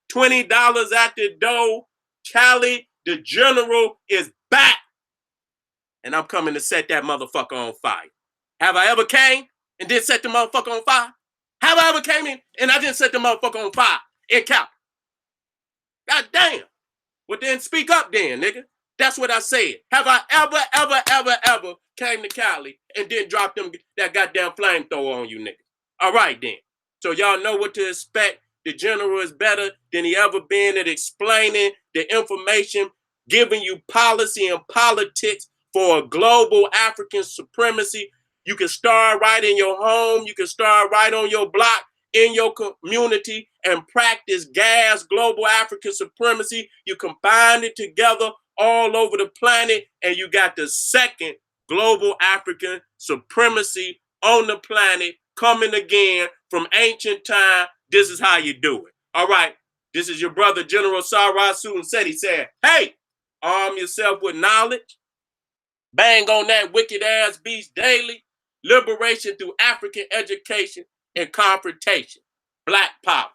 $20 at the door. Cali, the general, is back. And I'm coming to set that motherfucker on fire. Have I ever came and didn't set the motherfucker on fire? Have I ever came in and I didn't set the motherfucker on fire? in Cali. God damn. Well, then speak up then, nigga. That's what I said. Have I ever came to Cali and then dropped them that goddamn flamethrower on you niggas? All right then. So y'all know what to expect. The general is better than he ever been at explaining the information, giving you policy and politics for a global African supremacy. You can start right in your home. You can start right on your block, in your community, and practice gas global African supremacy. You combine it together all over the planet, and you got the second global African supremacy on the planet coming again from ancient time. This is how you do it. All right. This is your brother, General Sarasu, and said, he said, hey, arm yourself with knowledge. Bang on that wicked ass beast daily. Liberation through African education and confrontation. Black power.